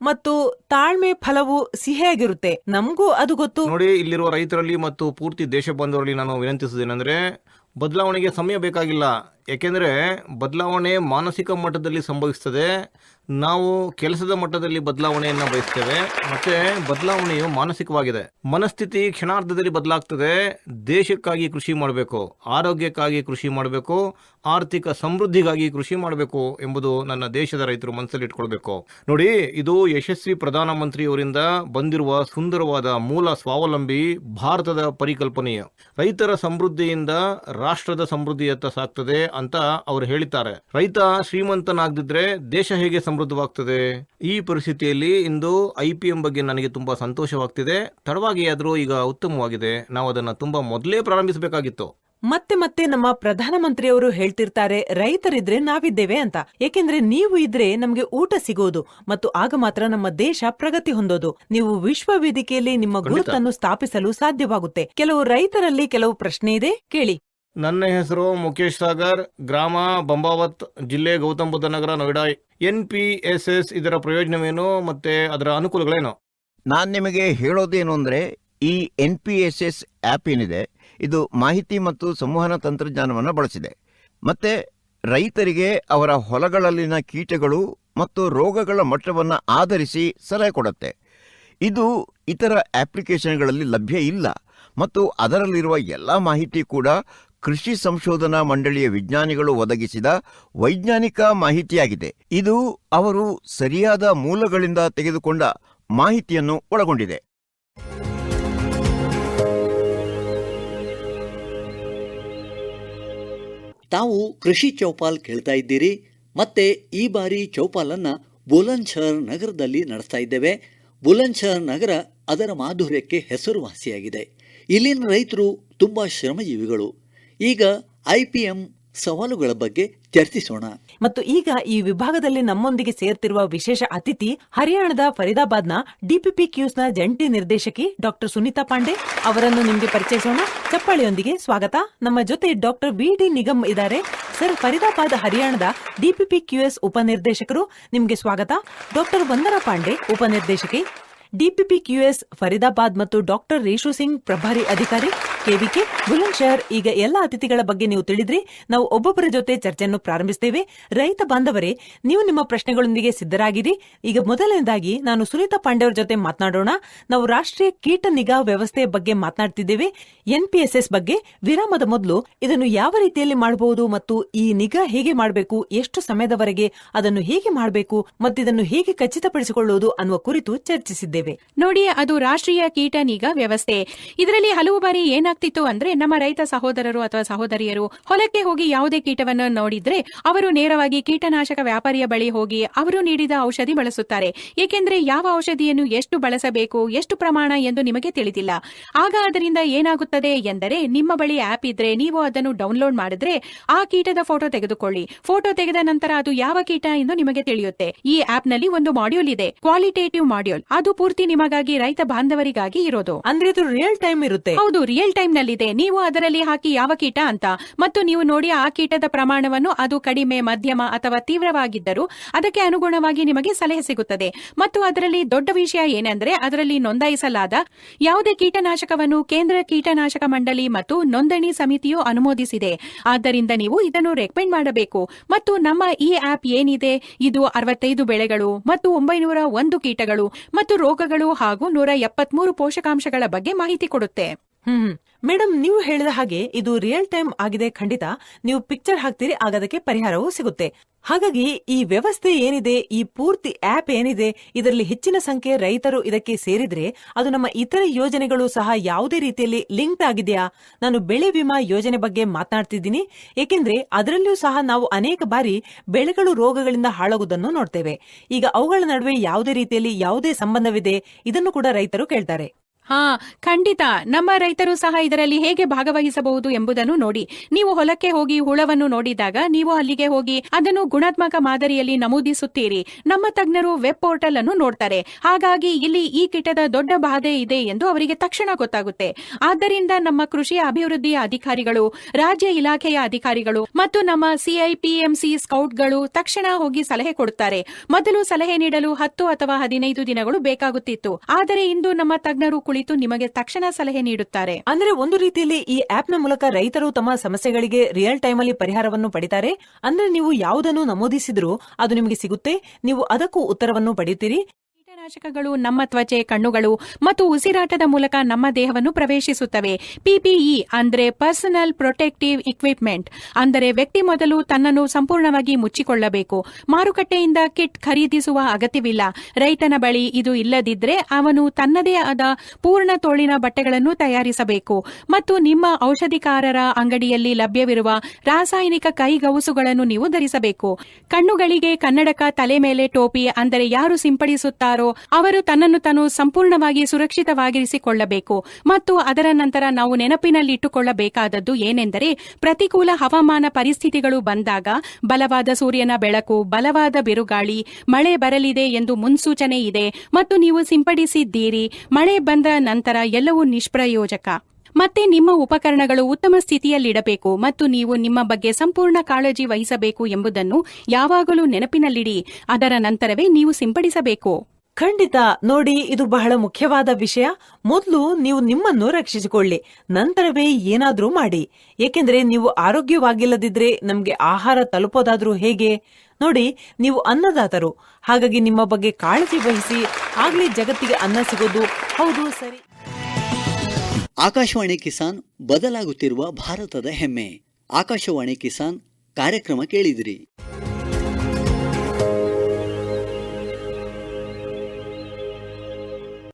ಮತ್ತು ತಾಳ್ಮೆ ಫಲವು ಸಿಹಿಯಾಗಿರುತ್ತೆ. ನಮಗೂ ಅದು ಗೊತ್ತು. ನೋಡಿ, ಇಲ್ಲಿರುವ ರೈತರಲ್ಲಿ ಮತ್ತು ಪೂರ್ತಿ ದೇಶ ಬಾಂಧವರಲ್ಲಿ ನಾನು ವಿನಂತಿಸುವುದೇನೆಂದರೆ ಬದಲಾವಣೆಗೆ ಸಮಯ ಬೇಕಾಗಿಲ್ಲ. ಏಕೆಂದರೆ ಬದಲಾವಣೆ ಮಾನಸಿಕ ಮಟ್ಟದಲ್ಲಿ ಸಂಭವಿಸ್ತದೆ. ನಾವು ಕೆಲಸದ ಮಟ್ಟದಲ್ಲಿ ಬದಲಾವಣೆಯನ್ನು ಬಯಸ್ತೇವೆ. ಮತ್ತೆ ಬದಲಾವಣೆಯು ಮಾನಸಿಕವಾಗಿದೆ. ಮನಸ್ಥಿತಿ ಕ್ಷಣಾರ್ಧದಲ್ಲಿ ಬದಲಾಗ್ತದೆ. ದೇಶಕ್ಕಾಗಿ ಕೃಷಿ ಮಾಡಬೇಕು, ಆರೋಗ್ಯಕ್ಕಾಗಿ ಕೃಷಿ ಮಾಡಬೇಕು, ಆರ್ಥಿಕ ಸಮೃದ್ಧಿಗಾಗಿ ಕೃಷಿ ಮಾಡಬೇಕು ಎಂಬುದು ನನ್ನ ದೇಶದ ರೈತರು ಮನಸ್ಸಲ್ಲಿ ಇಟ್ಕೊಳ್ಬೇಕು. ನೋಡಿ, ಇದು ಯಶಸ್ವಿ ಪ್ರಧಾನಮಂತ್ರಿಯವರಿಂದ ಬಂದಿರುವ ಸುಂದರವಾದ ಮೂಲ ಸ್ವಾವಲಂಬಿ ಭಾರತದ ಪರಿಕಲ್ಪನೆಯು. ರೈತರ ಸಮೃದ್ಧಿಯಿಂದ ರಾಷ್ಟ್ರದ ಸಮೃದ್ಧಿಯತ್ತ ಸಾಗ್ತದೆ ಅಂತ ಅವರು ಹೇಳಿದ್ದಾರೆ. ರೈತ ಶ್ರೀಮಂತನಾಗದಿದ್ರೆ ದೇಶ ಹೇಗೆ ಸಮೃದ್ಧವಾಗ್ತದೆ? ಈ ಪರಿಸ್ಥಿತಿಯಲ್ಲಿ ಇಂದು IPM ಬಗ್ಗೆ ನನಗೆ ತುಂಬಾ ಸಂತೋಷವಾಗ್ತಿದೆ. ತಡವಾಗಿ ಆದರೂ ಈಗ ಉತ್ತಮವಾಗಿದೆ. ನಾವು ಅದನ್ನು ತುಂಬಾ ಮೊದಲೇ ಪ್ರಾರಂಭಿಸಬೇಕಾಗಿತ್ತು. ಮತ್ತೆ ಮತ್ತೆ ನಮ್ಮ ಪ್ರಧಾನಮಂತ್ರಿಯವರು ಹೇಳ್ತಿರ್ತಾರೆ, ರೈತರಿದ್ರೆ ನಾವಿದ್ದೇವೆ ಅಂತ. ಏಕೆಂದ್ರೆ ನೀವು ಇದ್ರೆ ನಮ್ಗೆ ಊಟ ಸಿಗೋದು ಮತ್ತು ಆಗ ಮಾತ್ರ ನಮ್ಮ ದೇಶ ಪ್ರಗತಿ ಹೊಂದೋದು. ನೀವು ವಿಶ್ವ ವೇದಿಕೆಯಲ್ಲಿ ನಿಮ್ಮ ಗುರುತನ್ನು ಸ್ಥಾಪಿಸಲು ಸಾಧ್ಯವಾಗುತ್ತೆ. ಕೆಲವು ರೈತರಲ್ಲಿ ಕೆಲವು ಪ್ರಶ್ನೆ ಇದೆ, ಕೇಳಿ. ನನ್ನ ಹೆಸರು ಮುಖೇಶ್ ಸಾಗರ್, ಗ್ರಾಮ ಬಂಬಾವತ್, ಜಿಲ್ಲೆ ಗೌತಮ್ ಬುದ್ಧ ನಗರ, ನೋಯ್ಡಾ. NPSS ಇದರ ಪ್ರಯೋಜನವೇನು ಮತ್ತೆ ಅದರ ಅನುಕೂಲಗಳೇನು? ನಾನು ನಿಮಗೆ ಹೇಳೋದೇನು ಅಂದರೆ, ಈ NPSS ಆ್ಯಪ್ ಏನಿದೆ ಇದು ಮಾಹಿತಿ ಮತ್ತು ಸಂವಹನ ತಂತ್ರಜ್ಞಾನವನ್ನು ಬಳಸಿದೆ. ಮತ್ತು ರೈತರಿಗೆ ಅವರ ಹೊಲಗಳಲ್ಲಿನ ಕೀಟಗಳು ಮತ್ತು ರೋಗಗಳ ಮಟ್ಟವನ್ನು ಆಧರಿಸಿ ಸಲಹೆ ಕೊಡುತ್ತೆ. ಇದು ಇತರ ಅಪ್ಲಿಕೇಶನ್ಗಳಲ್ಲಿ ಲಭ್ಯ ಇಲ್ಲ ಮತ್ತು ಅದರಲ್ಲಿರುವ ಎಲ್ಲ ಮಾಹಿತಿ ಕೂಡ ಕೃಷಿ ಸಂಶೋಧನಾ ಮಂಡಳಿಯ ವಿಜ್ಞಾನಿಗಳು ಒದಗಿಸಿದ ವೈಜ್ಞಾನಿಕ ಮಾಹಿತಿಯಾಗಿದೆ. ಇದು ಅವರು ಸರಿಯಾದ ಮೂಲಗಳಿಂದ ತೆಗೆದುಕೊಂಡ ಮಾಹಿತಿಯನ್ನು ಒಳಗೊಂಡಿದೆ. ತಾವು ಕೃಷಿ ಚೌಪಾಲ್ ಕೇಳ್ತಾ ಇದ್ದೀರಿ. ಮತ್ತೆ ಈ ಬಾರಿ ಚೌಪಾಲನ್ನು ಬುಲಂದ್ಶಹರ್ ನಗರದಲ್ಲಿ ನಡೆಸ್ತಾ ಇದ್ದೇವೆ. ಬುಲಂದ್ಶಹರ್ ನಗರ ಅದರ ಮಾಧುರ್ಯಕ್ಕೆ ಹೆಸರುವಾಸಿಯಾಗಿದೆ. ಇಲ್ಲಿನ ರೈತರು ತುಂಬ ಶ್ರಮಜೀವಿಗಳು. ಈಗ IPM ಸವಾಲುಗಳ ಬಗ್ಗೆ ಚರ್ಚಿಸೋಣ. ಮತ್ತು ಈಗ ಈ ವಿಭಾಗದಲ್ಲಿ ನಮ್ಮೊಂದಿಗೆ ಸೇರ್ತಿರುವ ವಿಶೇಷ ಅತಿಥಿ ಹರಿಯಾಣದ ಫರೀದಾಬಾದ್ನ DPPQs ನ ಜಂಟಿ ನಿರ್ದೇಶಕಿ ಡಾಕ್ಟರ್ ಸುನೀತಾ ಪಾಂಡೆ ಅವರನ್ನು ನಿಮಗೆ ಪರಿಚಯಿಸೋಣ. ಚಪ್ಪಾಳೆಯೊಂದಿಗೆ ಸ್ವಾಗತ. ನಮ್ಮ ಜೊತೆ ಡಾಕ್ಟರ್ VD ನಿಗಮ್ ಇದ್ದಾರೆ. ಸರ್, ಫರೀದಾಬಾದ್ ಹರಿಯಾಣದ DPPQs ಉಪನಿರ್ದೇಶಕರು, ನಿಮಗೆ ಸ್ವಾಗತ. ಡಾಕ್ಟರ್ ವಂದನಾ ಪಾಂಡೆ ಉಪನಿರ್ದೇಶಕಿ DPPQs ಫರೀದಾಬಾದ್ ಮತ್ತು ಡಾಕ್ಟರ್ ರೇಷು ಸಿಂಗ್ ಪ್ರಭಾರಿ ಅಧಿಕಾರಿ KVK ಬುಲಂದ್ಶಹರ್. ಈಗ ಎಲ್ಲ ಅತಿಥಿಗಳ ಬಗ್ಗೆ ನೀವು ತಿಳಿದ್ರಿ. ನಾವು ಒಬ್ಬೊಬ್ಬರ ಜೊತೆ ಚರ್ಚೆಯನ್ನು ಪ್ರಾರಂಭಿಸುತ್ತೇವೆ. ರೈತ ಬಾಂಧವರೇ, ನೀವು ನಿಮ್ಮ ಪ್ರಶ್ನೆಗಳೊಂದಿಗೆ ಸಿದ್ಧರಾಗಿರಿ. ಈಗ ಮೊದಲನೇದಾಗಿ ನಾನು ಸುನೀತಾ ಪಾಂಡೆ ಅವರ ಜೊತೆ ಮಾತನಾಡೋಣ. ನಾವು ರಾಷ್ಟ್ರೀಯ ಕೀಟ ನಿಗಾ ವ್ಯವಸ್ಥೆಯ ಬಗ್ಗೆ ಮಾತನಾಡ್ತಿದ್ದೇವೆ, NPSS ಬಗ್ಗೆ. ವಿರಾಮದ ಮೊದಲು ಇದನ್ನು ಯಾವ ರೀತಿಯಲ್ಲಿ ಮಾಡಬಹುದು ಮತ್ತು ಈ ನಿಗಾ ಹೇಗೆ ಮಾಡಬೇಕು, ಎಷ್ಟು ಸಮಯದವರೆಗೆ ಅದನ್ನು ಹೇಗೆ ಮಾಡಬೇಕು ಮತ್ತು ಇದನ್ನು ಹೇಗೆ ಖಚಿತಪಡಿಸಿಕೊಳ್ಳುವುದು ಅನ್ನುವ ಕುರಿತು ಚರ್ಚಿಸಿದ್ದೇವೆ. ನೋಡಿ, ಅದು ರಾಷ್ಟ್ರೀಯ ಕೀಟ ನಿಗಾ ವ್ಯವಸ್ಥೆ. ಇದರಲ್ಲಿ ಹಲವು ಬಾರಿ ಏನಾಗ್ತಿತ್ತು ಅಂದ್ರೆ, ನಮ್ಮ ರೈತ ಸಹೋದರರು ಅಥವಾ ಸಹೋದರಿಯರು ಹೊಲಕ್ಕೆ ಹೋಗಿ ಯಾವುದೇ ಕೀಟವನ್ನು ನೋಡಿದ್ರೆ ಅವರು ನೇರವಾಗಿ ಕೀಟನಾಶಕ ವ್ಯಾಪಾರಿಯ ಬಳಿ ಹೋಗಿ ಅವರು ನೀಡಿದ ಔಷಧಿ ಬಳಸುತ್ತಾರೆ. ಏಕೆಂದ್ರೆ ಯಾವ ಔಷಧಿಯನ್ನು ಎಷ್ಟು ಬಳಸಬೇಕು, ಎಷ್ಟು ಪ್ರಮಾಣ ಎಂದು ನಿಮಗೆ ತಿಳಿದಿಲ್ಲ. ಆಗ ಅದರಿಂದ ಏನಾಗುತ್ತದೆ ಎಂದರೆ, ನಿಮ್ಮ ಬಳಿ ಆಪ್ ಇದ್ರೆ ನೀವು ಅದನ್ನು ಡೌನ್ಲೋಡ್ ಮಾಡಿದ್ರೆ ಆ ಕೀಟದ ಫೋಟೋ ತೆಗೆದುಕೊಳ್ಳಿ. ಫೋಟೋ ತೆಗೆದ ನಂತರ ಅದು ಯಾವ ಕೀಟ ಎಂದು ನಿಮಗೆ ತಿಳಿಯುತ್ತೆ. ಈ ಆಪ್ ನಲ್ಲಿ ಒಂದು ಮಾಡ್ಯೂಲ್ ಇದೆ, ಕ್ವಾಲಿಟೇಟಿವ್ ಮಾಡ್ಯೂಲ್. ಅದು ಪೂರ್ತಿ ನಿಮಗಾಗಿ, ರೈತ ಬಾಂಧವರಿಗಾಗಿ ಇರೋದು. ಅಂದ್ರೆ ಇದು ರಿಯಲ್ ಟೈಮ್ ಇರುತ್ತೆ? ಹೌದು, ರಿಯಲ್ ಟೈಮ್ ನಲ್ಲಿದೆ. ನೀವು ಅದರಲ್ಲಿ ಹಾಕಿ ಯಾವ ಕೀಟ ಅಂತ ಮತ್ತು ನೀವು ನೋಡಿ ಆ ಕೀಟದ ಪ್ರಮಾಣವನ್ನು, ಅದು ಕಡಿಮೆ, ಮಧ್ಯಮ ಅಥವಾ ತೀವ್ರವಾಗಿದ್ದರೂ ಅದಕ್ಕೆ ಅನುಗುಣವಾಗಿ ನಿಮಗೆ ಸಲಹೆ ಸಿಗುತ್ತದೆ. ಮತ್ತು ಅದರಲ್ಲಿ ದೊಡ್ಡ ವಿಷಯ ಏನೆಂದ್ರೆ, ಅದರಲ್ಲಿ ನೋಂದಾಯಿಸಲಾದ ಯಾವುದೇ ಕೀಟನಾಶಕವನ್ನು ಕೇಂದ್ರ ಕೀಟನಾಶಕ ಮಂಡಳಿ ಮತ್ತು ನೋಂದಣಿ ಸಮಿತಿಯು ಅನುಮೋದಿಸಿದೆ. ಆದ್ದರಿಂದ ನೀವು ಇದನ್ನು ರೆಕಮೆಂಡ್ ಮಾಡಬೇಕು. ಮತ್ತು ನಮ್ಮ ಈ ಆಪ್ ಏನಿದೆ, ಇದು 65 ಬೆಳೆಗಳು ಮತ್ತು 901 ಕೀಟಗಳು ಮತ್ತು ರೋಗಗಳು ಹಾಗೂ 173 ಪೋಷಕಾಂಶಗಳ ಬಗ್ಗೆ ಮಾಹಿತಿ ಕೊಡುತ್ತೆ. ಮೇಡಮ್, ನೀವು ಹೇಳಿದ ಹಾಗೆ ಇದು ರಿಯಲ್ ಟೈಮ್ ಆಗಿದೆ. ಖಂಡಿತ ನೀವು ಪಿಕ್ಚರ್ ಹಾಕ್ತೀರಿ, ಆಗ ಅದಕ್ಕೆ ಪರಿಹಾರವೂ ಸಿಗುತ್ತೆ. ಹಾಗಾಗಿ ಈ ವ್ಯವಸ್ಥೆ ಏನಿದೆ, ಈ ಪೂರ್ತಿ ಆಪ್ ಏನಿದೆ, ಇದರಲ್ಲಿ ಹೆಚ್ಚಿನ ಸಂಖ್ಯೆಯ ರೈತರು ಇದಕ್ಕೆ ಸೇರಿದ್ರೆ ಅದು ನಮ್ಮ ಇತರ ಯೋಜನೆಗಳು ಸಹ ಯಾವುದೇ ರೀತಿಯಲ್ಲಿ ಲಿಂಕ್ ಆಗಿದೆಯಾ? ನಾನು ಬೆಳೆ ವಿಮಾ ಯೋಜನೆ ಬಗ್ಗೆ ಮಾತನಾಡ್ತಿದ್ದೀನಿ. ಏಕೆಂದ್ರೆ ಅದರಲ್ಲೂ ಸಹ ನಾವು ಅನೇಕ ಬಾರಿ ಬೆಳೆಗಳು ರೋಗಗಳಿಂದ ಹಾಳಾಗುವುದನ್ನು ನೋಡ್ತೇವೆ. ಈಗ ಅವುಗಳ ನಡುವೆ ಯಾವುದೇ ರೀತಿಯಲ್ಲಿ ಯಾವುದೇ ಸಂಬಂಧವಿದೆ, ಇದನ್ನು ಕೂಡ ರೈತರು ಕೇಳ್ತಾರೆ. ಖಂಡಿತ. ನಮ್ಮ ರೈತರು ಸಹ ಇದರಲ್ಲಿ ಹೇಗೆ ಭಾಗವಹಿಸಬಹುದು ಎಂಬುದನ್ನು ನೋಡಿ. ನೀವು ಹೊಲಕ್ಕೆ ಹೋಗಿ ಹುಳವನ್ನು ನೋಡಿದಾಗ ನೀವು ಅಲ್ಲಿಗೆ ಹೋಗಿ ಅದನ್ನು ಗುಣಾತ್ಮಕ ಮಾದರಿಯಲ್ಲಿ ನಮೂದಿಸುತ್ತೀರಿ. ನಮ್ಮ ತಜ್ಞರು ವೆಬ್ ಪೋರ್ಟಲ್ ಅನ್ನು ನೋಡ್ತಾರೆ. ಹಾಗಾಗಿ ಇಲ್ಲಿ ಈ ಕೀಟದ ದೊಡ್ಡ ಬಾಧೆ ಇದೆ ಎಂದು ಅವರಿಗೆ ತಕ್ಷಣ ಗೊತ್ತಾಗುತ್ತೆ. ಆದ್ದರಿಂದ ನಮ್ಮ ಕೃಷಿ ಅಭಿವೃದ್ಧಿಯ ಅಧಿಕಾರಿಗಳು, ರಾಜ್ಯ ಇಲಾಖೆಯ ಅಧಿಕಾರಿಗಳು ಮತ್ತು ನಮ್ಮ CIPMC ಸ್ಕೌಟ್ಗಳು ತಕ್ಷಣ ಹೋಗಿ ಸಲಹೆ ಕೊಡುತ್ತಾರೆ. ಮೊದಲು ಸಲಹೆ ನೀಡಲು 10 ಅಥವಾ 15 ದಿನಗಳು ಬೇಕಾಗುತ್ತಿತ್ತು. ಆದರೆ ಇಂದು ನಮ್ಮ ತಜ್ಞರು ಕುಳಿತು ನಿಮಗೆ ತಕ್ಷಣ ಸಲಹೆ ನೀಡುತ್ತಾರೆ. ಅಂದ್ರೆ ಒಂದು ರೀತಿಯಲ್ಲಿ ಈ ಆಪ್ ನ ಮೂಲಕ ರೈತರು ತಮ್ಮ ಸಮಸ್ಯೆಗಳಿಗೆ ರಿಯಲ್ ಟೈಮ್ ಅಲ್ಲಿ ಪರಿಹಾರವನ್ನು ಪಡಿತಾರೆ. ಅಂದ್ರೆ ನೀವು ಯಾವುದನ್ನು ನಮೂದಿಸಿದ್ರೂ ಅದು ನಿಮಗೆ ಸಿಗುತ್ತೆ, ನೀವು ಅದಕ್ಕೂ ಉತ್ತರವನ್ನು ಪಡೆಯುತ್ತೀರಿ. ಕೀಟನಾಶಕಗಳು ನಮ್ಮ ತ್ವಚೆ, ಕಣ್ಣುಗಳು ಮತ್ತು ಉಸಿರಾಟದ ಮೂಲಕ ನಮ್ಮ ದೇಹವನ್ನು ಪ್ರವೇಶಿಸುತ್ತವೆ. PPE ಅಂದ್ರೆ ಪರ್ಸನಲ್ ಪ್ರೊಟೆಕ್ಟಿವ್ ಇಕ್ವಿಪ್ಮೆಂಟ್. ಅಂದರೆ ವ್ಯಕ್ತಿ ಮೊದಲು ತನ್ನನ್ನು ಸಂಪೂರ್ಣವಾಗಿ ಮುಚ್ಚಿಕೊಳ್ಳಬೇಕು. ಮಾರುಕಟ್ಟೆಯಿಂದ ಕಿಟ್ ಖರೀದಿಸುವ ಅಗತ್ಯವಿಲ್ಲ. ರೈತನ ಬಳಿ ಇದು ಇಲ್ಲದಿದ್ರೆ ಅವನು ತನ್ನದೇ ಆದ ಪೂರ್ಣ ತೋಳಿನ ಬಟ್ಟೆಗಳನ್ನು ತಯಾರಿಸಬೇಕು. ಮತ್ತು ನಿಮ್ಮ ಔಷಧಿಕಾರರ ಅಂಗಡಿಯಲ್ಲಿ ಲಭ್ಯವಿರುವ ರಾಸಾಯನಿಕ ಕೈಗವಸುಗಳನ್ನು ನೀವು ಧರಿಸಬೇಕು. ಕಣ್ಣುಗಳಿಗೆ ಕನ್ನಡಕ, ತಲೆ ಮೇಲೆ ಟೋಪಿ. ಅಂದರೆ ಯಾರು ಸಿಂಪಡಿಸುತ್ತಾರೋ ಅವರು ತನ್ನನ್ನು ತಾನು ಸಂಪೂರ್ಣವಾಗಿ ಸುರಕ್ಷಿತವಾಗಿರಿಸಿಕೊಳ್ಳಬೇಕು. ಮತ್ತು ಅದರ ನಂತರ ನಾವು ನೆನಪಿನಲ್ಲಿಟ್ಟುಕೊಳ್ಳಬೇಕಾದದ್ದು ಏನೆಂದರೆ, ಪ್ರತಿಕೂಲ ಹವಾಮಾನ ಪರಿಸ್ಥಿತಿಗಳು ಬಂದಾಗ ಬಲವಾದ ಸೂರ್ಯನ ಬೆಳಕು, ಬಲವಾದ ಬಿರುಗಾಳಿ, ಮಳೆ ಬರಲಿದೆ ಎಂದು ಮುನ್ಸೂಚನೆ ಇದೆ ಮತ್ತು ನೀವು ಸಿಂಪಡಿಸಿದ್ದೀರಿ. ಮಳೆ ಬಂದ ನಂತರ ಎಲ್ಲವೂ ನಿಷ್ಪ್ರಯೋಜಕ. ಮತ್ತೆ ನಿಮ್ಮ ಉಪಕರಣಗಳು ಉತ್ತಮ ಸ್ಥಿತಿಯಲ್ಲಿಡಬೇಕು ಮತ್ತು ನೀವು ನಿಮ್ಮ ಬಗ್ಗೆ ಸಂಪೂರ್ಣ ಕಾಳಜಿ ವಹಿಸಬೇಕು ಎಂಬುದನ್ನು ಯಾವಾಗಲೂ ನೆನಪಿನಲ್ಲಿಡಿ. ಅದರ ನಂತರವೇ ನೀವು ಸಿಂಪಡಿಸಬೇಕು. ಖಂಡಿತ. ನೋಡಿ, ಇದು ಬಹಳ ಮುಖ್ಯವಾದ ವಿಷಯ. ಮೊದಲು ನೀವು ನಿಮ್ಮನ್ನು ರಕ್ಷಿಸಿಕೊಳ್ಳಿ, ನಂತರವೇ ಏನಾದ್ರೂ ಮಾಡಿ. ಏಕೆಂದ್ರೆ ನೀವು ಆರೋಗ್ಯವಾಗಿಲ್ಲದಿದ್ರೆ ನಮ್ಗೆ ಆಹಾರ ತಲುಪೋದಾದ್ರೂ ಹೇಗೆ? ನೋಡಿ, ನೀವು ಅನ್ನದಾತರು, ಹಾಗಾಗಿ ನಿಮ್ಮ ಬಗ್ಗೆ ಕಾಳಜಿ ವಹಿಸಿ, ಆಗ್ಲೇ ಜಗತ್ತಿಗೆ ಅನ್ನ ಸಿಗೋದು. ಹೌದು, ಸರಿ. ಆಕಾಶವಾಣಿ ಕಿಸಾನ್, ಬದಲಾಗುತ್ತಿರುವ ಭಾರತದ ಹೆಮ್ಮೆ. ಆಕಾಶವಾಣಿ ಕಿಸಾನ್ ಕಾರ್ಯಕ್ರಮ ಕೇಳಿದಿರಿ.